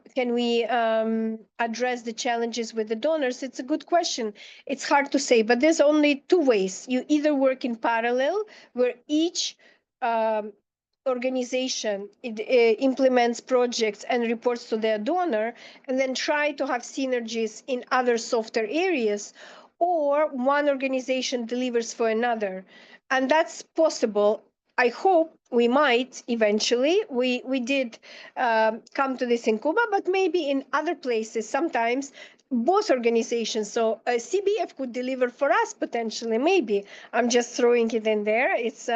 address the challenges with the donors? It's a good question. It's hard to say, but there's only two ways. You either work in parallel, where each organization implements projects and reports to their donor, and then try to have synergies in other softer areas, or one organization delivers for another. And that's possible. I hope we might eventually. We did come to this in Cuba, but maybe in other places sometimes both organizations. So a CBF could deliver for us potentially, maybe. I'm just throwing it in there. It's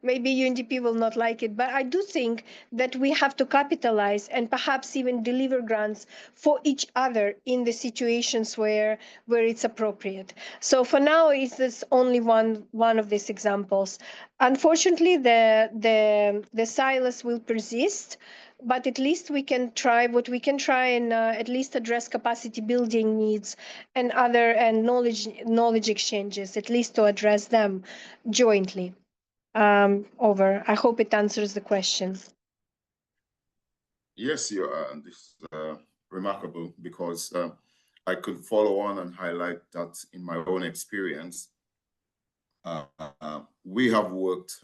maybe UNDP will not like it, but I do think that we have to capitalize and perhaps even deliver grants for each other in the situations where it's appropriate. So for now, it's this only one of these examples. Unfortunately, the silos will persist, but at least we can try what we can try and at least address capacity building needs and knowledge exchanges, at least to address them jointly. Over. I hope it answers the question. Yes, you are. And this is remarkable, because I could follow on and highlight that in my own experience, we have worked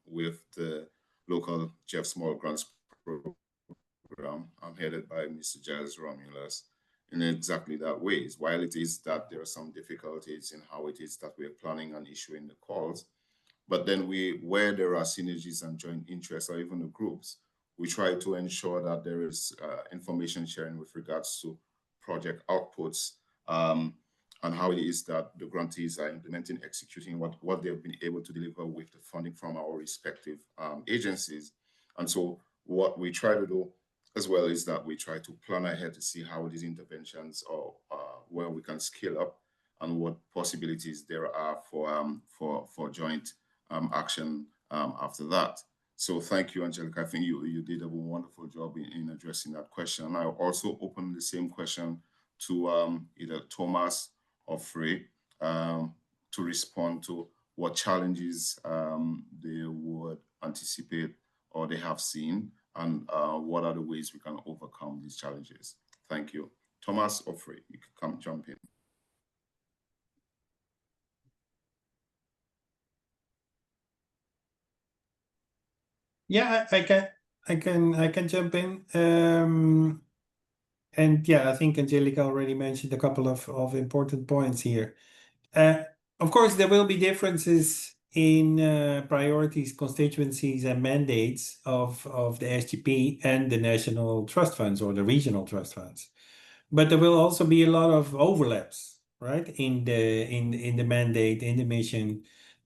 with the local Jeff Small Grants Program, headed by Mr. Giles Romulus, in exactly that ways. While it is that there are some difficulties in how it is that we're planning on issuing the calls, but then where there are synergies and joint interests, or even the groups, we try to ensure that there is information sharing with regards to project outputs, and how it is that the grantees are implementing, executing what they've been able to deliver with the funding from our respective agencies. And so what we try to do as well is that we try to plan ahead to see how these interventions or where we can scale up, and what possibilities there are for joint action after that. So thank you, Angelica. I think you did a wonderful job in addressing that question. And I'll also open the same question to either Thomas or Frey to respond to what challenges they would anticipate or they have seen, and what are the ways we can overcome these challenges. Thank you. Thomas or Frey, you can come jump in. Yeah, I can jump in. And yeah, I think Angelica already mentioned a couple of important points here. Of course, there will be differences in priorities, constituencies, and mandates of the SGP and the national trust funds or the regional trust funds. But there will also be a lot of overlaps, right, in the mandate, in the mission,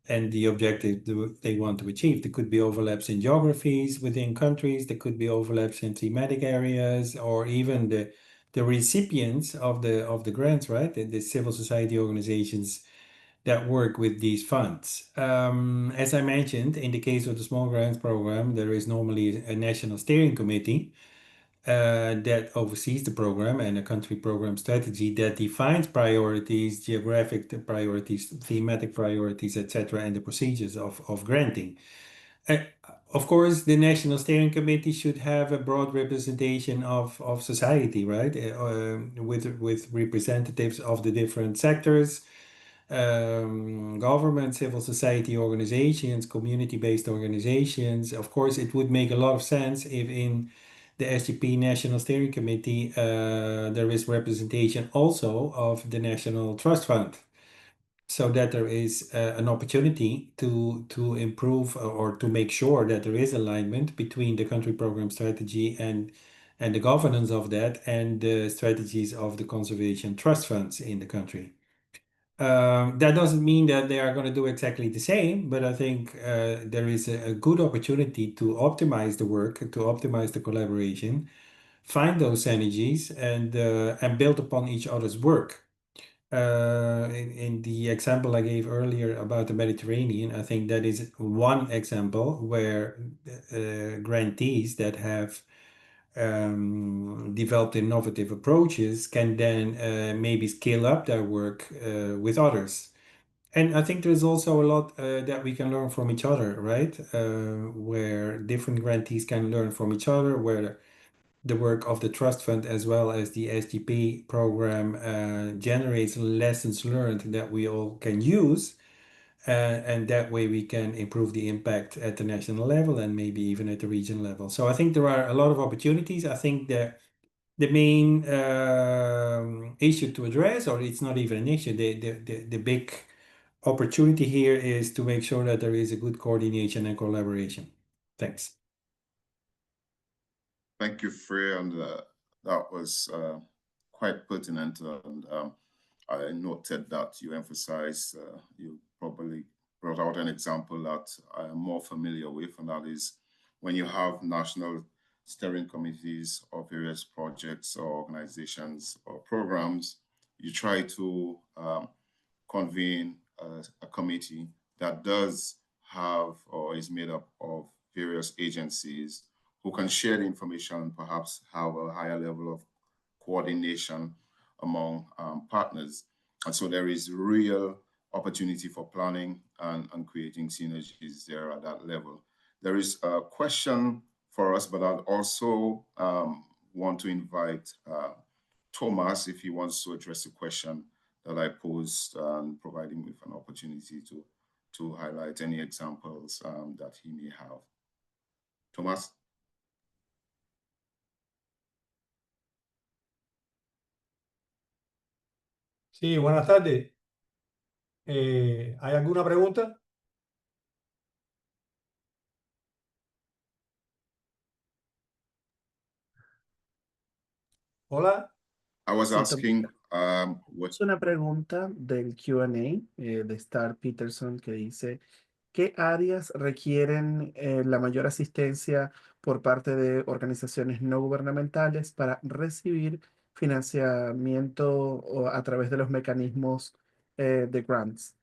and the objective they want to achieve. There could be overlaps in geographies within countries, there could be overlaps in thematic areas, or even the recipients of the grants, right? The civil society organizations that work with these funds. As I mentioned, in the case of the small grants program, there is normally a national steering committee that oversees the program, and a country program strategy that defines priorities, geographic priorities, thematic priorities, etc., and the procedures of granting. Of course, the National Steering Committee should have a broad representation of society, right? With representatives of the different sectors, government, civil society organizations, community-based organizations. Of course, it would make a lot of sense if in the SGP National Steering Committee there is representation also of the National Trust Fund, so that there is an opportunity to improve or to make sure that there is alignment between the country program strategy and the governance of that and the strategies of the conservation trust funds in the country. That doesn't mean that they are going to do exactly the same, but I think there is a good opportunity to optimize the work, to optimize the collaboration, find those synergies, and build upon each other's work. In the example I gave earlier about the Mediterranean, I think that is one example where grantees that have developed innovative approaches can then maybe scale up their work with others. And I think there's also a lot that we can learn from each other, right? Where different grantees can learn from each other, where the work of the trust fund as well as the SGP program generates lessons learned that we all can use. And that way we can improve the impact at the national level and maybe even at the region level. So I think there are a lot of opportunities. I think that the main issue to address, or it's not even an issue, the big opportunity here is to make sure that there is a good coordination and collaboration. Thanks. Thank you, Freya, and that was quite pertinent. And I noted that you emphasized, you probably brought out an example that I am more familiar with, and that is when you have national steering committees of various projects or organizations or programs, you try to convene a committee that does have or is made up of various agencies who can share the information and perhaps have a higher level of coordination among partners. And so there is real opportunity for planning and creating synergies there at that level. There is a question for us, but I'd also want to invite Thomas, if he wants to address the question that I posed, and provide him with an opportunity to highlight any examples that he may have. Thomas? Sí, buenas tardes. ¿Hay alguna pregunta? Hola. I was Sí, asking Es una pregunta del Q&A de Star Peterson que dice, ¿qué áreas requieren la mayor asistencia por parte de organizaciones no gubernamentales para recibir financiamiento a través de los mecanismos de grants?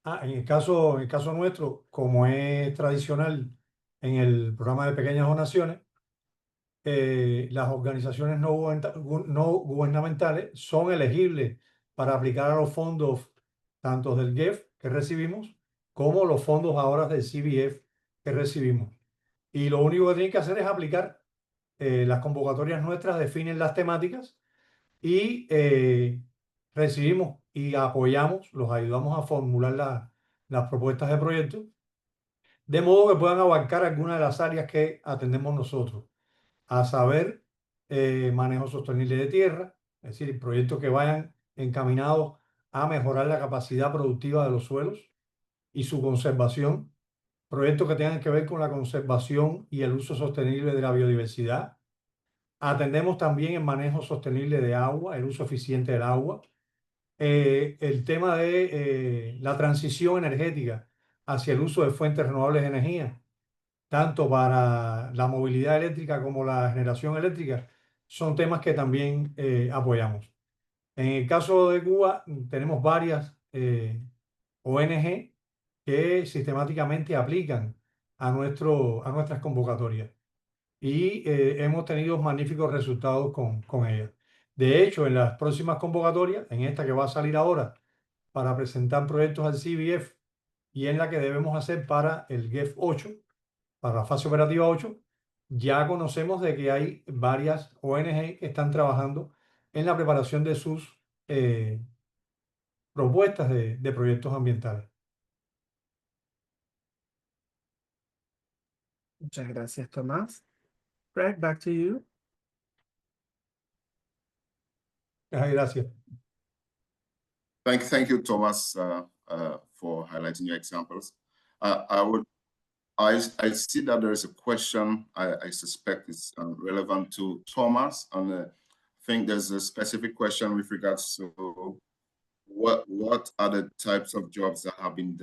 En el caso nuestro, como es tradicional en el programa de pequeñas donaciones, las organizaciones no gubernamentales son elegibles para aplicar a los fondos tanto del GEF que recibimos como los fondos ahora del CBF que recibimos. Y lo único que tienen que hacer es aplicar. Las convocatorias nuestras definen las temáticas y recibimos y apoyamos, los ayudamos a formular las propuestas de proyecto, de modo que puedan abarcar algunas de las áreas que atendemos nosotros, a saber, manejo sostenible de tierra, es decir, proyectos que vayan encaminados a mejorar la capacidad productiva de los suelos y su conservación, proyectos que tengan que ver con la conservación y el uso sostenible de la biodiversidad. Atendemos también el manejo sostenible de agua, el uso eficiente del agua, el tema de la transición energética hacia el uso de fuentes renovables de energía, tanto para la movilidad eléctrica como la generación eléctrica, son temas que también apoyamos. En el caso de Cuba, tenemos varias ONG que sistemáticamente aplican a nuestras convocatorias y hemos tenido magníficos resultados con ellas. De hecho, en las próximas convocatorias, en esta que va a salir ahora para presentar proyectos al CBF y en la que debemos hacer para el GEF 8, para la fase operativa 8, ya conocemos de que hay varias ONG que están trabajando en la preparación de sus propuestas de proyectos ambientales. Muchas gracias, Tomás. Greg, back to you. Gracias. Thank you, Thomas, for highlighting your examples. I see that there is a question I suspect is relevant to Thomas, and I think there's a specific question with regards to what are the types of jobs that have been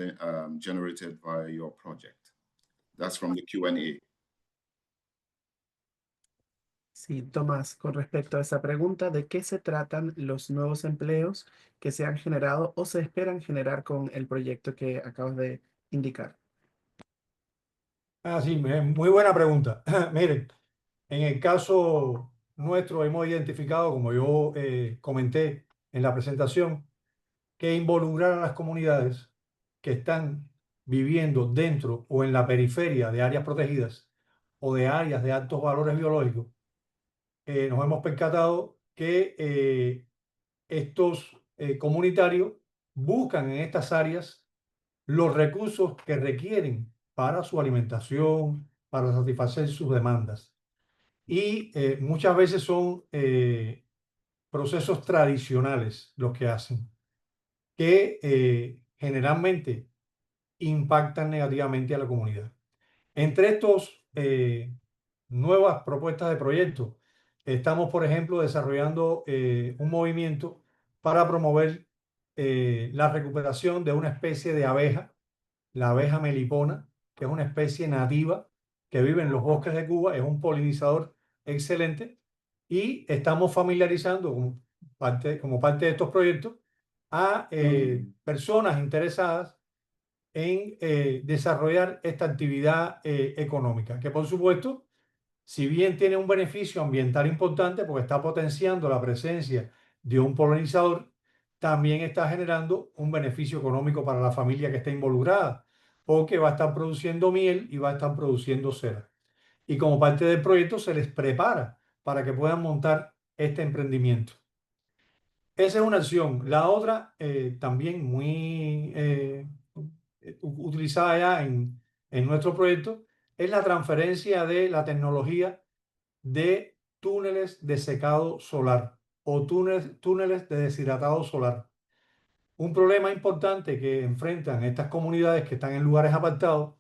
generated by your project. That's from the Q&A. Sí, Tomás, con respecto a esa pregunta, ¿de qué se tratan los nuevos empleos que se han generado o se esperan generar con el proyecto que acabas de indicar? Sí, muy buena pregunta. Miren, en el caso nuestro hemos identificado, como yo comenté en la presentación, que involucrar a las comunidades que están viviendo dentro o en la periferia de áreas protegidas o de áreas de altos valores biológicos, nos hemos percatado que estos comunitarios buscan en estas áreas los recursos que requieren para su alimentación, para satisfacer sus demandas. Y muchas veces son procesos tradicionales los que hacen, que generalmente impactan negativamente a la comunidad. Entre estos nuevas propuestas de proyectos, estamos, por ejemplo, desarrollando un movimiento para promover la recuperación de una especie de abeja, la abeja melipona, que es una especie nativa que vive en los bosques de Cuba, es un polinizador excelente, y estamos familiarizando como parte de estos proyectos a personas interesadas en desarrollar esta actividad económica, que por supuesto, si bien tiene un beneficio ambiental importante porque está potenciando la presencia de un polinizador, también está generando un beneficio económico para la familia que está involucrada, porque va a estar produciendo miel y va a estar produciendo cera. Y como parte del proyecto se les prepara para que puedan montar este emprendimiento. Esa es una acción. La otra, también muy utilizada ya en nuestro proyecto, es la transferencia de la tecnología de túneles de secado solar o túneles de deshidratado solar. Un problema importante que enfrentan estas comunidades que están en lugares apartados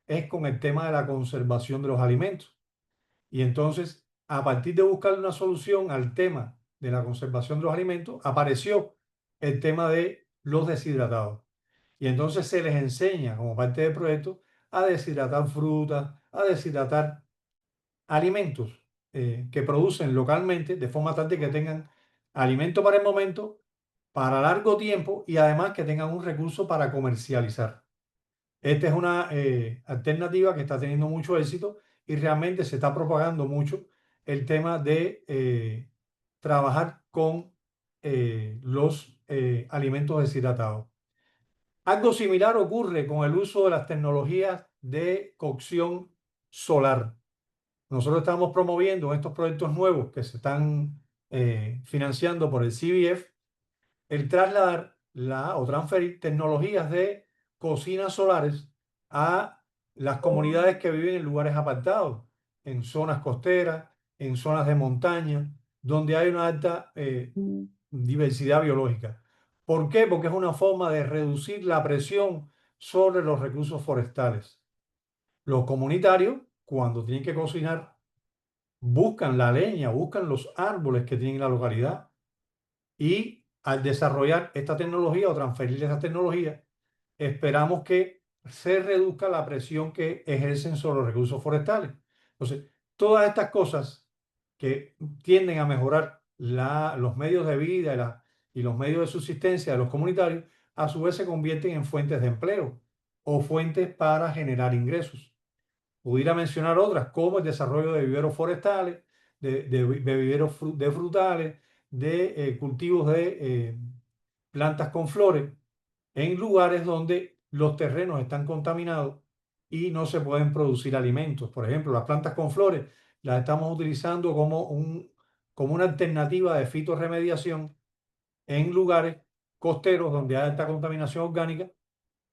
es con el tema de la conservación de los alimentos. Y entonces, a partir de buscar una solución al tema de la conservación de los alimentos, apareció el tema de los deshidratados. Y entonces se les enseña, como parte del proyecto, a deshidratar frutas, a deshidratar alimentos que producen localmente, de forma tal de que tengan alimento para el momento, para largo tiempo y además que tengan un recurso para comercializar. Esta es una alternativa que está teniendo mucho éxito y realmente se está propagando mucho el tema de trabajar con los alimentos deshidratados. Algo similar ocurre con el uso de las tecnologías de cocción solar. Nosotros estamos promoviendo estos proyectos nuevos que se están financiando por el CBF, el trasladar o transferir tecnologías de cocinas solares a las comunidades que viven en lugares apartados, en zonas costeras, en zonas de montaña, donde hay una alta diversidad biológica. ¿Por qué? Porque es una forma de reducir la presión sobre los recursos forestales. Los comunitarios, cuando tienen que cocinar, buscan la leña, buscan los árboles que tienen en la localidad y al desarrollar esta tecnología o transferir esa tecnología, esperamos que se reduzca la presión que ejercen sobre los recursos forestales. Entonces, todas estas cosas que tienden a mejorar los medios de vida y los medios de subsistencia de los comunitarios, a su vez se convierten en fuentes de empleo o fuentes para generar ingresos. Pudiera mencionar otras como el desarrollo de viveros forestales, de viveros de frutales, de cultivos de plantas con flores, en lugares donde los terrenos están contaminados y no se pueden producir alimentos. Por ejemplo, las plantas con flores las estamos utilizando como una alternativa de fitorremediación en lugares costeros donde hay alta contaminación orgánica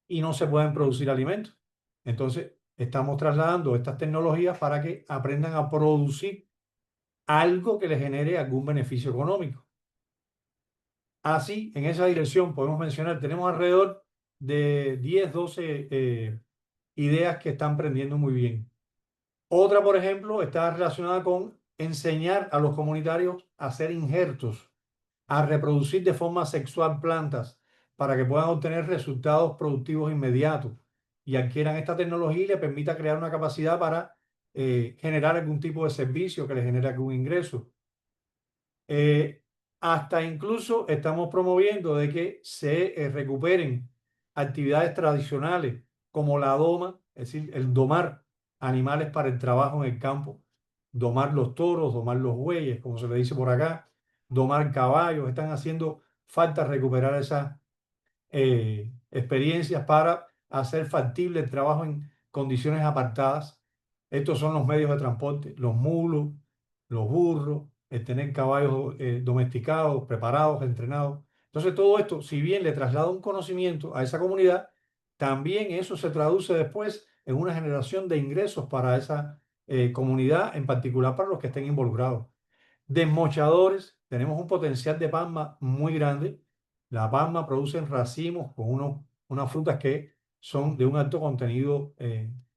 y no se pueden producir alimentos. Entonces, estamos trasladando estas tecnologías para que aprendan a producir algo que les genere algún beneficio económico. Así, en esa dirección podemos mencionar, tenemos alrededor de 10, 12 ideas que están prendiendo muy bien. Otra, por ejemplo, está relacionada con enseñar a los comunitarios a hacer injertos, a reproducir de forma sexual plantas para que puedan obtener resultados productivos inmediatos y adquieran esta tecnología y le permita crear una capacidad para generar algún tipo de servicio que les genere algún ingreso. Hasta incluso estamos promoviendo de que se recuperen actividades tradicionales como la doma, es decir, el domar animales para el trabajo en el campo, domar los toros, domar los bueyes, como se le dice por acá, domar caballos. Están haciendo falta recuperar esas experiencias para hacer factible el trabajo en condiciones apartadas. Estos son los medios de transporte, los mulos, los burros, el tener caballos domesticados, preparados, entrenados. Entonces todo esto, si bien le traslada un conocimiento a esa comunidad, también eso se traduce después en una generación de ingresos para esa comunidad, en particular para los que estén involucrados. Desmochadores, tenemos un potencial de palma muy grande. La palma produce racimos con unas frutas que son de un alto contenido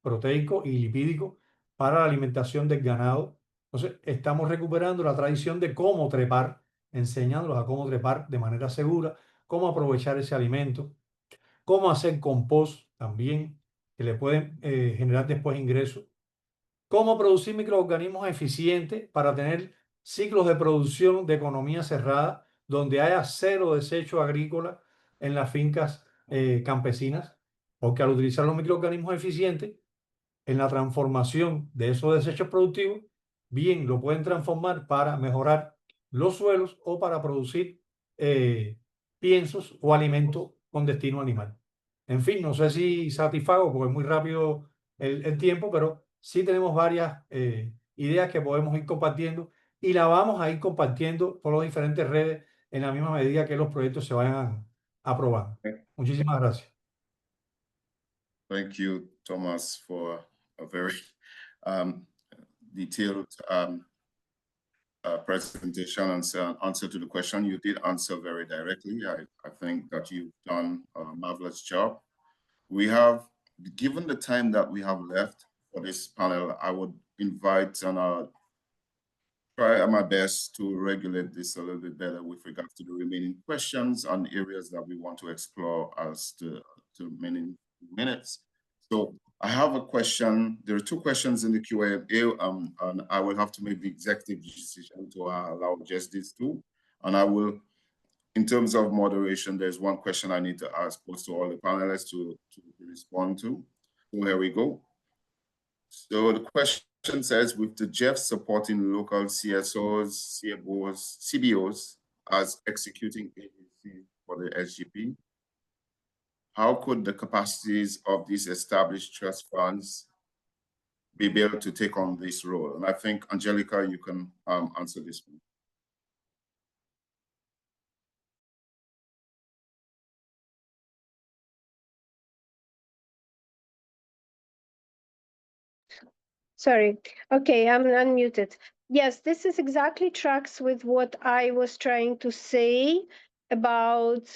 proteico y lipídico para la alimentación del ganado. Entonces, estamos recuperando la tradición de cómo trepar, enseñándolos a cómo trepar de manera segura, cómo aprovechar ese alimento, cómo hacer compost también, que le pueden generar después ingresos, cómo producir microorganismos eficientes para tener ciclos de producción de economía cerrada, donde haya cero desecho agrícola en las fincas campesinas, porque al utilizar los microorganismos eficientes, en la transformación de esos desechos productivos, bien lo pueden transformar para mejorar los suelos o para producir piensos o alimentos con destino animal. En fin, no sé si satisfago porque es muy rápido el tiempo, pero sí tenemos varias ideas que podemos ir compartiendo y la vamos a ir compartiendo por las diferentes redes en la misma medida que los proyectos se vayan aprobando. Muchísimas gracias. Thank you, Thomas, for a very detailed presentation and answer to the question. You did answer very directly. I think that you've done a marvelous job. We have, given the time that we have left for this panel, I would invite and try my best to regulate this a little bit better with regards to the remaining questions and areas that we want to explore as to many minutes. So I have a question. There are two questions in the Q&A, and I will have to make the executive decision to allow just these two. And I will, in terms of moderation, there's one question I need to ask post to all the panelists to respond to. So here we go. So the question says, with the GEF supporting local CSOs, CBOs as executing agencies for the SGP, how could the capacities of these established trust funds be able to take on this role? And I think, Angelica, you can answer this one. Sorry. Okay, I'm unmuted. Yes, this is exactly tracks with what I was trying to say about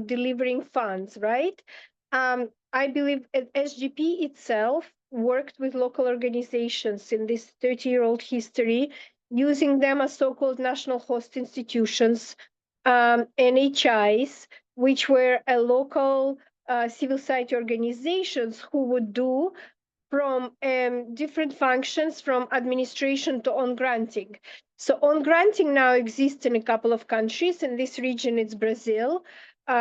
delivering funds, right? I believe SGP itself worked with local organizations in this 30-year-old history, using them as so-called national host institutions NHIs, which were a local civil society organizations who would do from different functions from administration to on granting. So on granting now exists in a couple of countries. In this region, it's Brazil,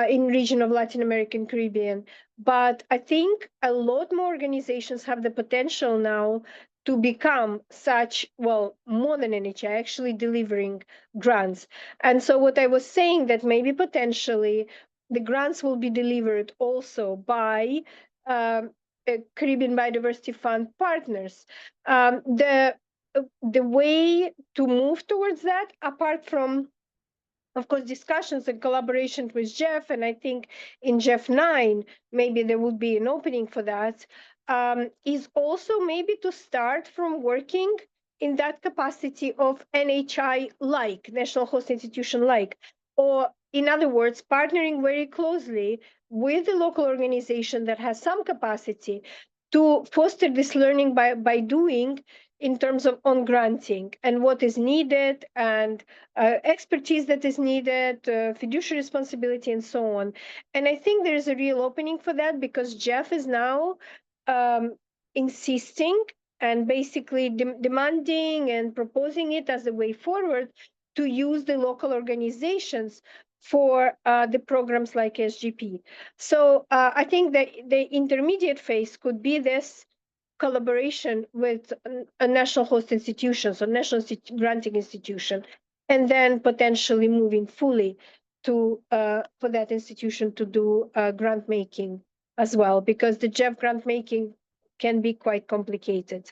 in region of Latin American Caribbean. But I think a lot more organizations have the potential now to become such, well, more than NHI, actually delivering grants. And so what I was saying that maybe potentially the grants will be delivered also by Caribbean Biodiversity Fund partners. The way to move towards that, apart from, of course, discussions and collaboration with Jeff, and I think in Jeff 9, maybe there would be an opening for that, is also maybe to start from working in that capacity of NHI-like, National Host Institution-like, or in other words, partnering very closely with the local organization that has some capacity to foster this learning by doing in terms of on granting and what is needed and expertise that is needed, fiduciary responsibility, and so on. And I think there is a real opening for that because Jeff is now insisting and basically demanding and proposing it as a way forward to use the local organizations for the programs like SGP. So I think that the intermediate phase could be this collaboration with a national host institutions or national granting institution, and then potentially moving fully to for that institution to do grant making as well, because the Jeff grant making can be quite complicated.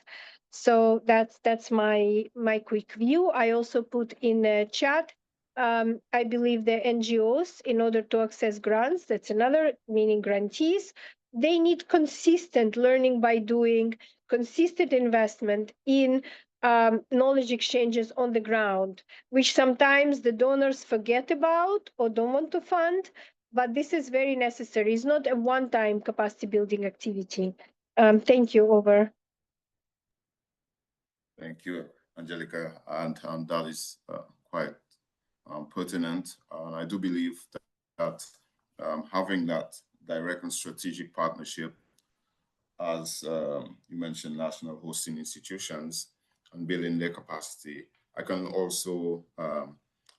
So that's my quick view. I also put in the chat. I believe the NGOs, in order to access grants, that's another, meaning grantees, they need consistent learning by doing, consistent investment in knowledge exchanges on the ground, which sometimes the donors forget about or don't want to fund, but this is very necessary. It's not a one-time capacity building activity. Thank you, over. Thank you, Angelica, and that is quite pertinent. I do believe that having that direct and strategic partnership, as you mentioned, national hosting institutions and building their capacity. I can also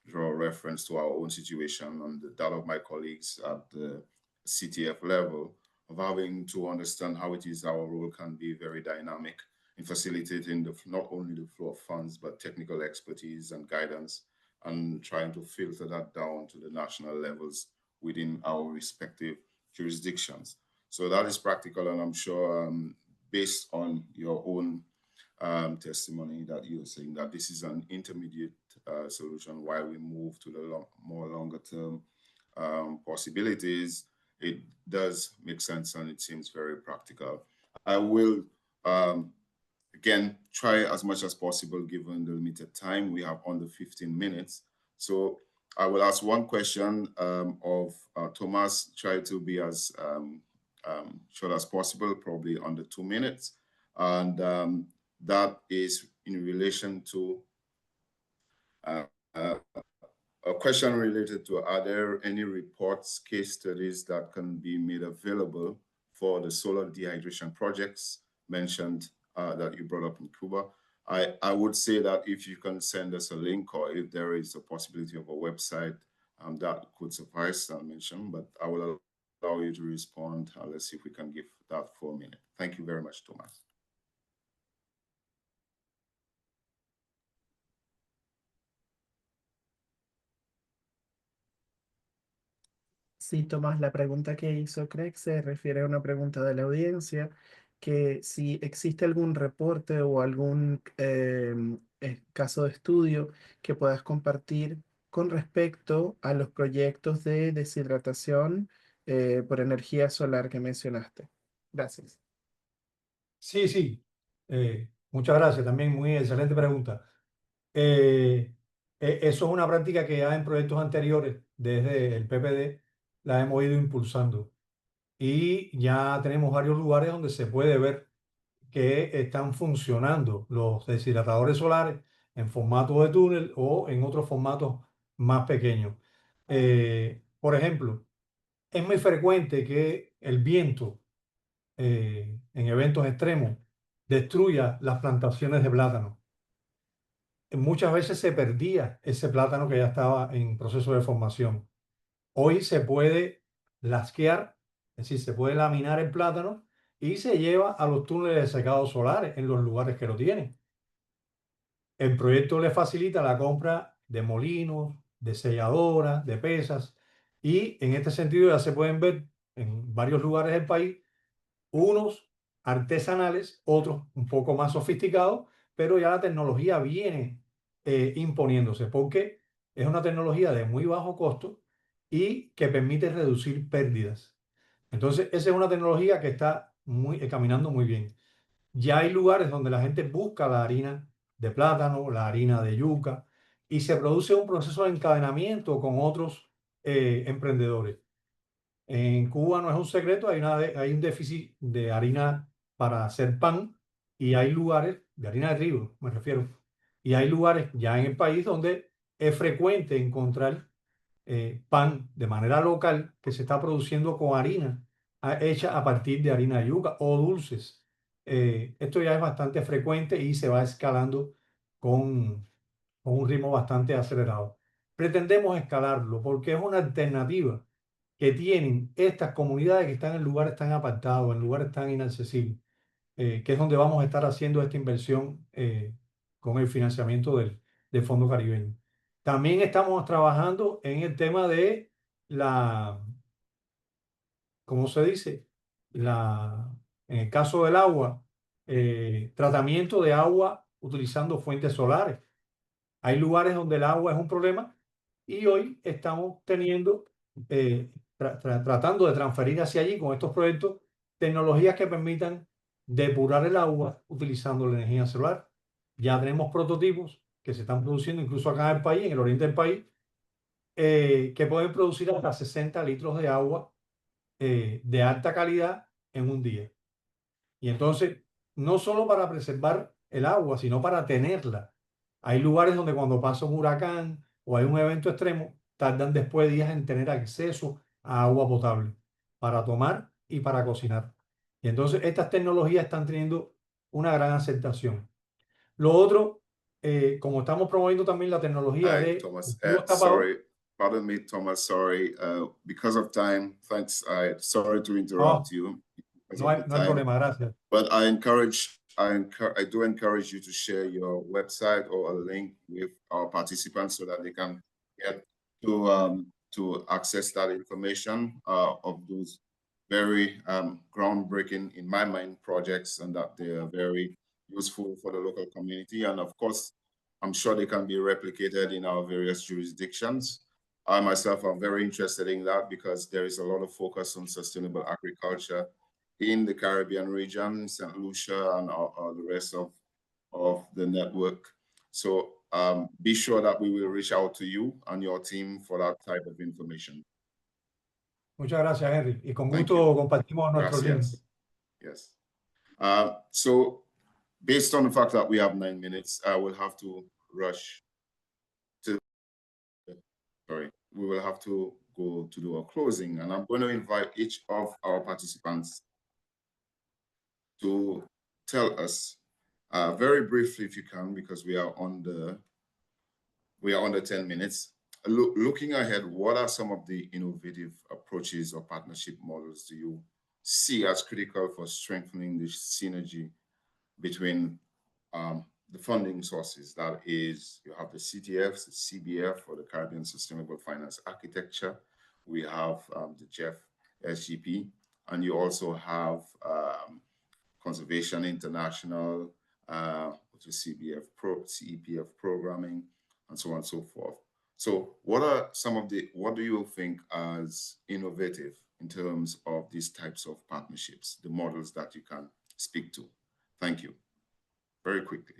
draw reference to our own situation and that of my colleagues at the CTF level of having to understand how it is our role can be very dynamic in facilitating not only the flow of funds, but technical expertise and guidance, and trying to filter that down to the national levels within our respective jurisdictions. So that is practical, and I'm sure based on your own testimony that you're saying that this is an intermediate solution while we move to the more longer term possibilities, it does make sense and it seems very practical. I will again try as much as possible given the limited time. We have under 15 minutes. So I will ask one question of Thomas, try to be as short as possible, probably under 2 minutes. And that is in relation to a question related to, are there any reports, case studies that can be made available for the solar dehydration projects mentioned that you brought up in Cuba? I would say that if you can send us a link, or if there is a possibility of a website, that could suffice, I'll mention, but I will allow you to respond. Let's see if we can give that 4 minutes. Thank you very much, Thomas. Sí, Tomás, la pregunta que hizo Craig se refiere a una pregunta de la audiencia, que si existe algún reporte o algún caso de estudio que puedas compartir con respecto a los proyectos de deshidratación por energía solar que mencionaste. Gracias. Sí, sí. Muchas gracias. También muy excelente pregunta. Eso es una práctica que ya en proyectos anteriores, desde el PPD, la hemos ido impulsando. Y ya tenemos varios lugares donde se puede ver que están funcionando los deshidratadores solares en formato de túnel o en otros formatos más pequeños. Por ejemplo, es muy frecuente que el viento en eventos extremos destruya las plantaciones de plátano. Muchas veces se perdía ese plátano que ya estaba en proceso de formación. Hoy se puede lasquear, es decir, se puede laminar el plátano y se lleva a los túneles de secado solares en los lugares que lo tienen. El proyecto le facilita la compra de molinos, de selladoras, de pesas, y en este sentido ya se pueden ver en varios lugares del país unos artesanales, otros un poco más sofisticados, pero ya la tecnología viene imponiéndose porque es una tecnología de muy bajo costo y que permite reducir pérdidas. Entonces, esa es una tecnología que está caminando muy bien. Ya hay lugares donde la gente busca la harina de plátano, la harina de yuca, y se produce un proceso de encadenamiento con otros emprendedores. En Cuba no es un secreto, hay un déficit de harina para hacer pan y hay lugares, de harina de trigo me refiero, y hay lugares ya en el país donde es frecuente encontrar pan de manera local que se está produciendo con harina hecha a partir de harina de yuca o dulces. Esto ya es bastante frecuente y se va escalando con un ritmo bastante acelerado. Pretendemos escalarlo porque es una alternativa que tienen estas comunidades que están en lugares tan apartados, en lugares tan inaccesibles, que es donde vamos a estar haciendo esta inversión con el financiamiento del Fondo Caribeño. También estamos trabajando en el tema de ¿cómo se dice? En el caso del agua, tratamiento de agua utilizando fuentes solares. Hay lugares donde el agua es un problema y hoy estamos tratando de transferir hacia allí con estos proyectos tecnologías que permitan depurar el agua utilizando la energía solar. Ya tenemos prototipos que se están produciendo incluso acá en el país, en el oriente del país, que pueden producir hasta 60 litros de agua de alta calidad en un día. Y entonces, no solo para preservar el agua, sino para tenerla. Hay lugares donde cuando pasa un huracán o hay un evento extremo, tardan después días en tener acceso a agua potable para tomar y para cocinar. Y entonces estas tecnologías están teniendo una gran aceptación. Lo otro, como estamos promoviendo también la tecnología de Thomas, tubos tapadores. sorry, pardon me, Thomas, sorry. Because of time, thanks. Sorry to Oh, interrupt you. no hay problema, gracias. But I do encourage you to share your website or a link with our participants so that they can get to access that information of those very groundbreaking, in my mind, projects, and that they are very useful for the local community. And of course, I'm sure they can be replicated in our various jurisdictions. I myself am very interested in that because there is a lot of focus on sustainable agriculture in the Caribbean region, St. Lucia, and the rest of the network. So be sure that we will reach out to you and your team for that type of information. Muchas gracias, Henry. Y con gusto compartimos nuestro link. Yes. So based on the fact that we have 9 minutes, I will have to rush to, we will have to go to do a closing, and I'm going to invite each of our participants to tell us very briefly, if you can, because we are on the 10 minutes. Looking ahead, what are some of the innovative approaches or partnership models do you see as critical for strengthening the synergy between the funding sources? That is, you have the CTFs, the CBF, or the Caribbean Sustainable Finance Architecture. We have the GEF SGP, and you also have Conservation International, which is CEPF programming, and so on and so forth. So what do you think as innovative in terms of these types of partnerships, the models that you can speak to? Thank you. Very quickly.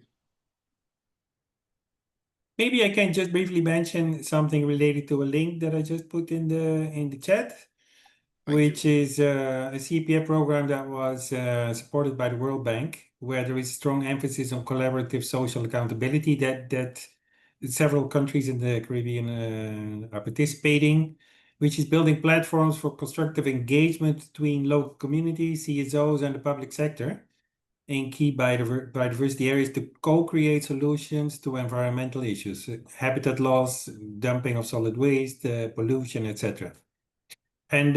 Maybe I can just briefly mention something related to a link that I just put in the chat, which is a CPF program that was supported by the World Bank, where there is strong emphasis on collaborative social accountability that several countries in the Caribbean are participating, which is building platforms for constructive engagement between local communities, CSOs, and the public sector in key biodiversity areas to co-create solutions to environmental issues, habitat loss, dumping of solid waste, pollution, etc. And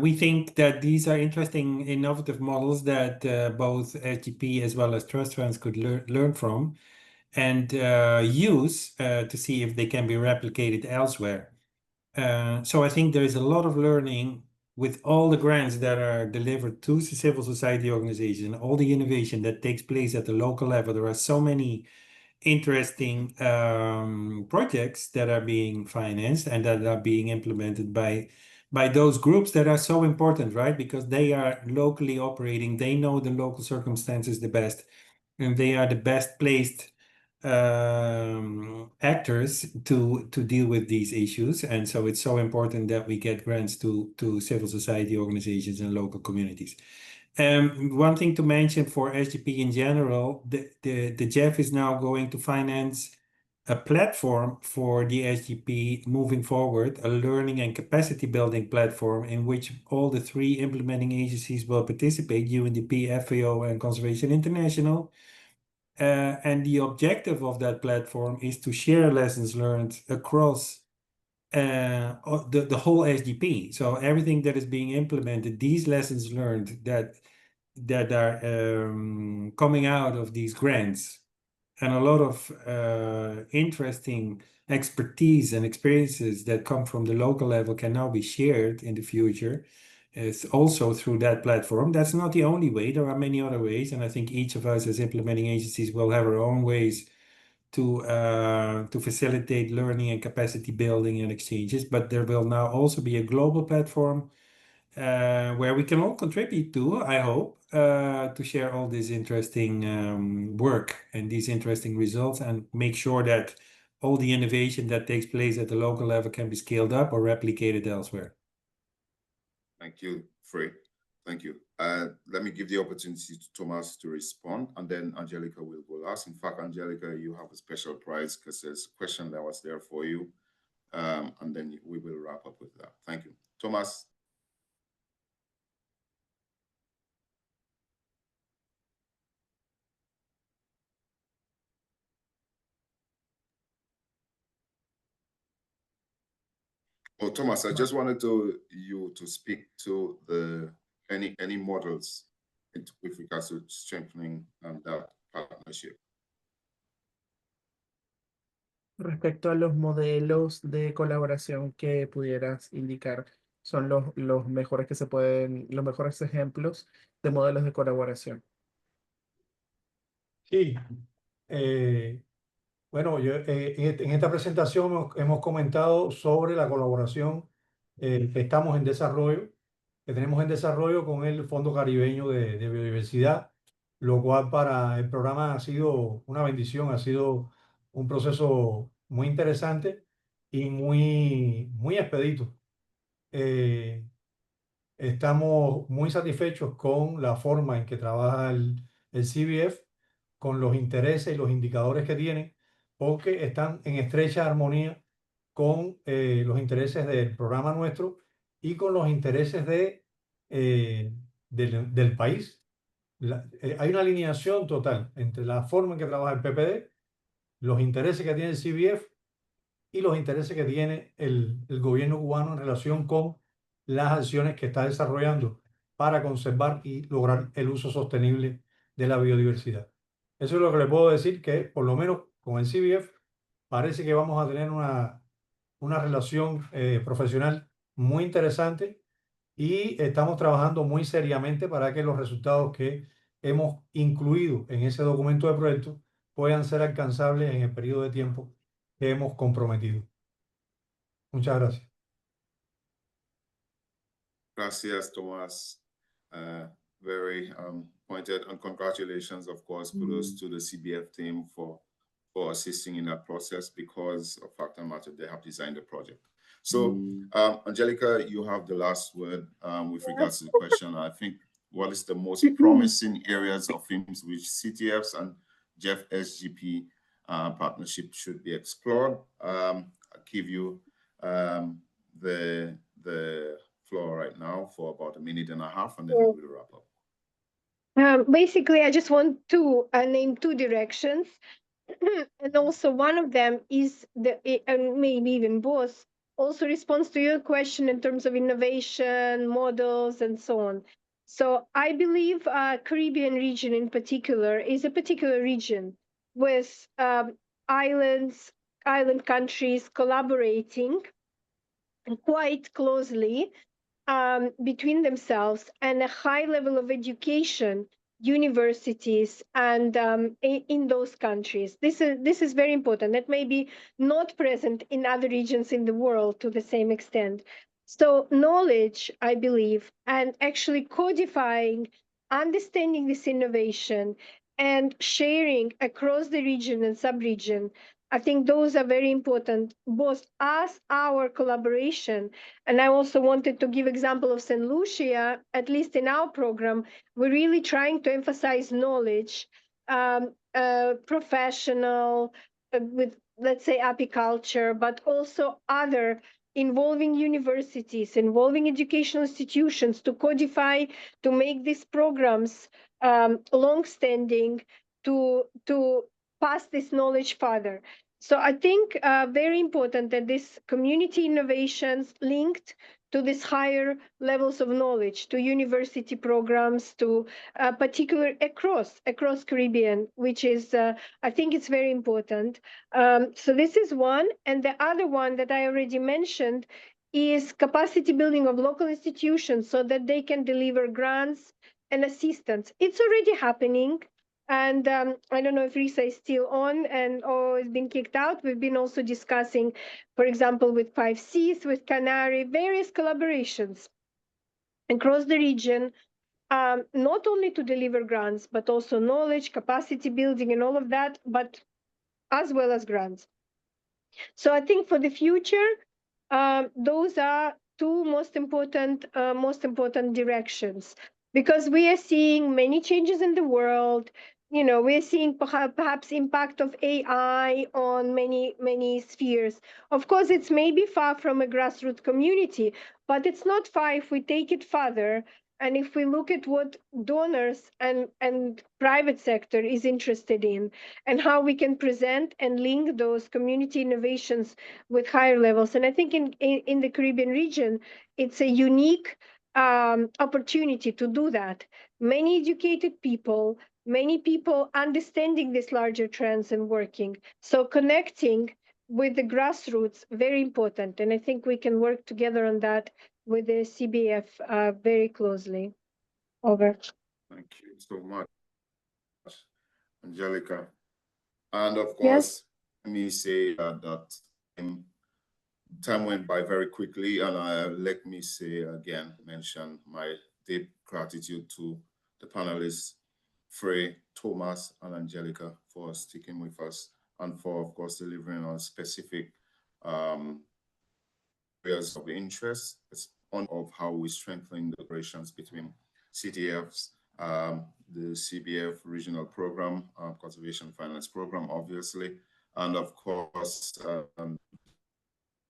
we think that these are interesting, innovative models that both SGP as well as trust funds could learn from and use to see if they can be replicated elsewhere. So I think there is a lot of learning with all the grants that are delivered to civil society organizations, all the innovation that takes place at the local level. There are so many interesting projects that are being financed and that are being implemented by those groups that are so important, right? Because they are locally operating, they know the local circumstances the best, and they are the best placed actors to deal with these issues. And so it's so important that we get grants to civil society organizations and local communities. One thing to mention for SGP in general, the JEF is now going to finance a platform for the SGP moving forward, a learning and capacity building platform in which all the 3 implementing agencies will participate, UNDP, FAO, and Conservation International. And the objective of that platform is to share lessons learned across the whole SGP. So everything that is being implemented, these lessons learned that are coming out of these grants, and a lot of interesting expertise and experiences that come from the local level can now be shared in the future. It's also through that platform. That's not the only way. There are many other ways, and I think each of us as implementing agencies will have our own ways to facilitate learning and capacity building and exchanges. But there will now also be a global platform where we can all contribute to, I hope, to share all this interesting work and these interesting results and make sure that all the innovation that takes place at the local level can be scaled up or replicated elsewhere. Thank you, Fred. Thank you. Let me give the opportunity to Thomas to respond, and then Angelica will go last. In fact, Angelica, you have a special prize because there's a question that was there for you, and then we will wrap up with that. Thank you. Thomas. Oh, Thomas, I just wanted you to speak to any models with regards to strengthening that partnership. Respecto a los modelos de colaboración que pudieras indicar, son los mejores que se pueden, los mejores ejemplos de modelos de colaboración. Sí. Bueno, en esta presentación hemos comentado sobre la colaboración que estamos en desarrollo, que tenemos en desarrollo con el Fondo Caribeño de Biodiversidad, lo cual para el programa ha sido una bendición, ha sido un proceso muy interesante y muy expedito. Estamos muy satisfechos con la forma en que trabaja el CBF, con los intereses y los indicadores que tienen, porque están en estrecha armonía con los intereses del programa nuestro y con los intereses del país. Hay una alineación total entre la forma en que trabaja el PPD, los intereses que tiene el CBF y los intereses que tiene el gobierno cubano en relación con las acciones que está desarrollando para conservar y lograr el uso sostenible de la biodiversidad. Eso es lo que le puedo decir, que por lo menos con el CBF parece que vamos a tener una relación profesional muy interesante y estamos trabajando muy seriamente para que los resultados que hemos incluido en ese documento de proyecto puedan ser alcanzables en el periodo de tiempo que hemos comprometido. Muchas gracias. Gracias, Thomas. Very pointed, and congratulations, of course, kudos to the CBF team for assisting in that process, because of fact and matter, they have designed the project. So, Angelica, you have the last word with regards to the question. I think what is the most promising areas of themes which CTFs and JEF SGP partnership should be explored. I'll give you the floor right now for about 1.5 minutes, and then we'll wrap up. Basically, I just want to name two directions. And also one of them is and maybe even both, also responds to your question in terms of innovation, models, and so on. So I believe Caribbean region in particular is a particular region with island countries collaborating quite closely between themselves, and a high level of education, universities, and in those countries. This is very important. That may be not present in other regions in the world to the same extent. So knowledge, I believe, and actually codifying, understanding this innovation, and sharing across the region and sub-region, I think those are very important, both as our collaboration. And I also wanted to give example of St. Lucia. At least in our program, we're really trying to emphasize knowledge, professional, with, let's say, apiculture, but also other, involving universities, involving educational institutions to codify, to make these programs long-standing, to pass this knowledge further. So I think very important that this community innovations linked to these higher levels of knowledge, to university programs, to particular across Caribbean, which is, I think it's very important. So this is one. And the other one that I already mentioned is capacity building of local institutions so that they can deliver grants and assistance. It's already happening. And I don't know if Risa is still on or has been kicked out. We've been also discussing, for example, with 5Cs, with Canary, various collaborations across the region, not only to deliver grants, but also knowledge, capacity building, and all of that, but as well as grants. So I think for the future, those are two most important directions, because we are seeing many changes in the world. You know, we're seeing perhaps impact of AI on many spheres. Of course, it's maybe far from a grassroots community, but it's not far if we take it further. And if we look at what donors and private sector is interested in, and how we can present and link those community innovations with higher levels. And I think in the Caribbean region, it's a unique opportunity to do that. Many educated people, many people understanding these larger trends and working. So connecting with the grassroots, very important. And I think we can work together on that with the CBF very closely. Over. Thank you so much, Angelica. And of course, Yes. let me say that time went by very quickly, and let me say again, mention my deep gratitude to the panelists, Frey, Thomas, and Angelica, for sticking with us and for, of course, delivering on specific areas of interest. It's on of how we strengthen the operations between CTFs, the CBF regional program, conservation finance program, obviously, and of course,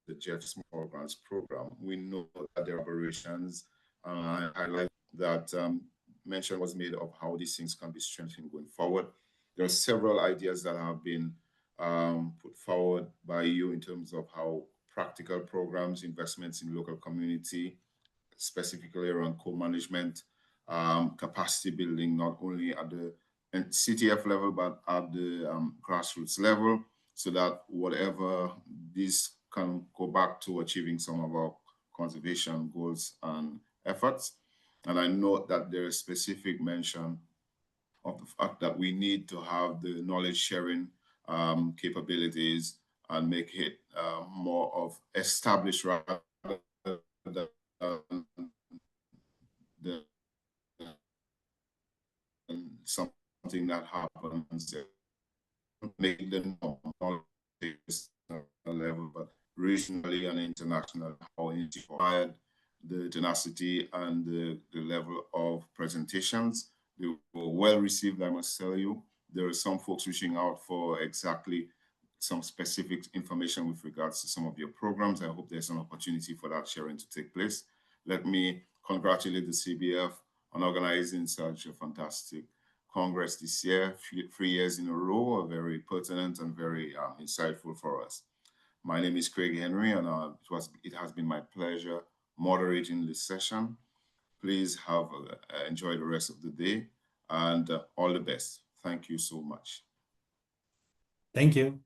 the Jeff Small Grants program. We know that there are operations. I highlight that mention was made of how these things can be strengthened going forward. There are several ideas that have been put forward by you in terms of how practical programs, investments in local community, specifically around co-management, capacity building, not only at the CTF level, but at the grassroots level, so that whatever this can go back to achieving some of our conservation goals and efforts. And I note that there is specific mention of the fact that we need to have the knowledge sharing capabilities and make it more of established rather than something that happens, make the normal level, but regionally and internationally, how inspired the tenacity and the level of presentations. They were well received, I must tell you. There are some folks reaching out for exactly some specific information with regards to some of your programs. I hope there's an opportunity for that sharing to take place. Let me congratulate the CBF on organizing such a fantastic Congress this year, 3 years in a row, very pertinent and very insightful for us. My name is Craig Henry, and it has been my pleasure moderating this session. Please enjoy the rest of the day, and all the best. Thank you so much. Thank you.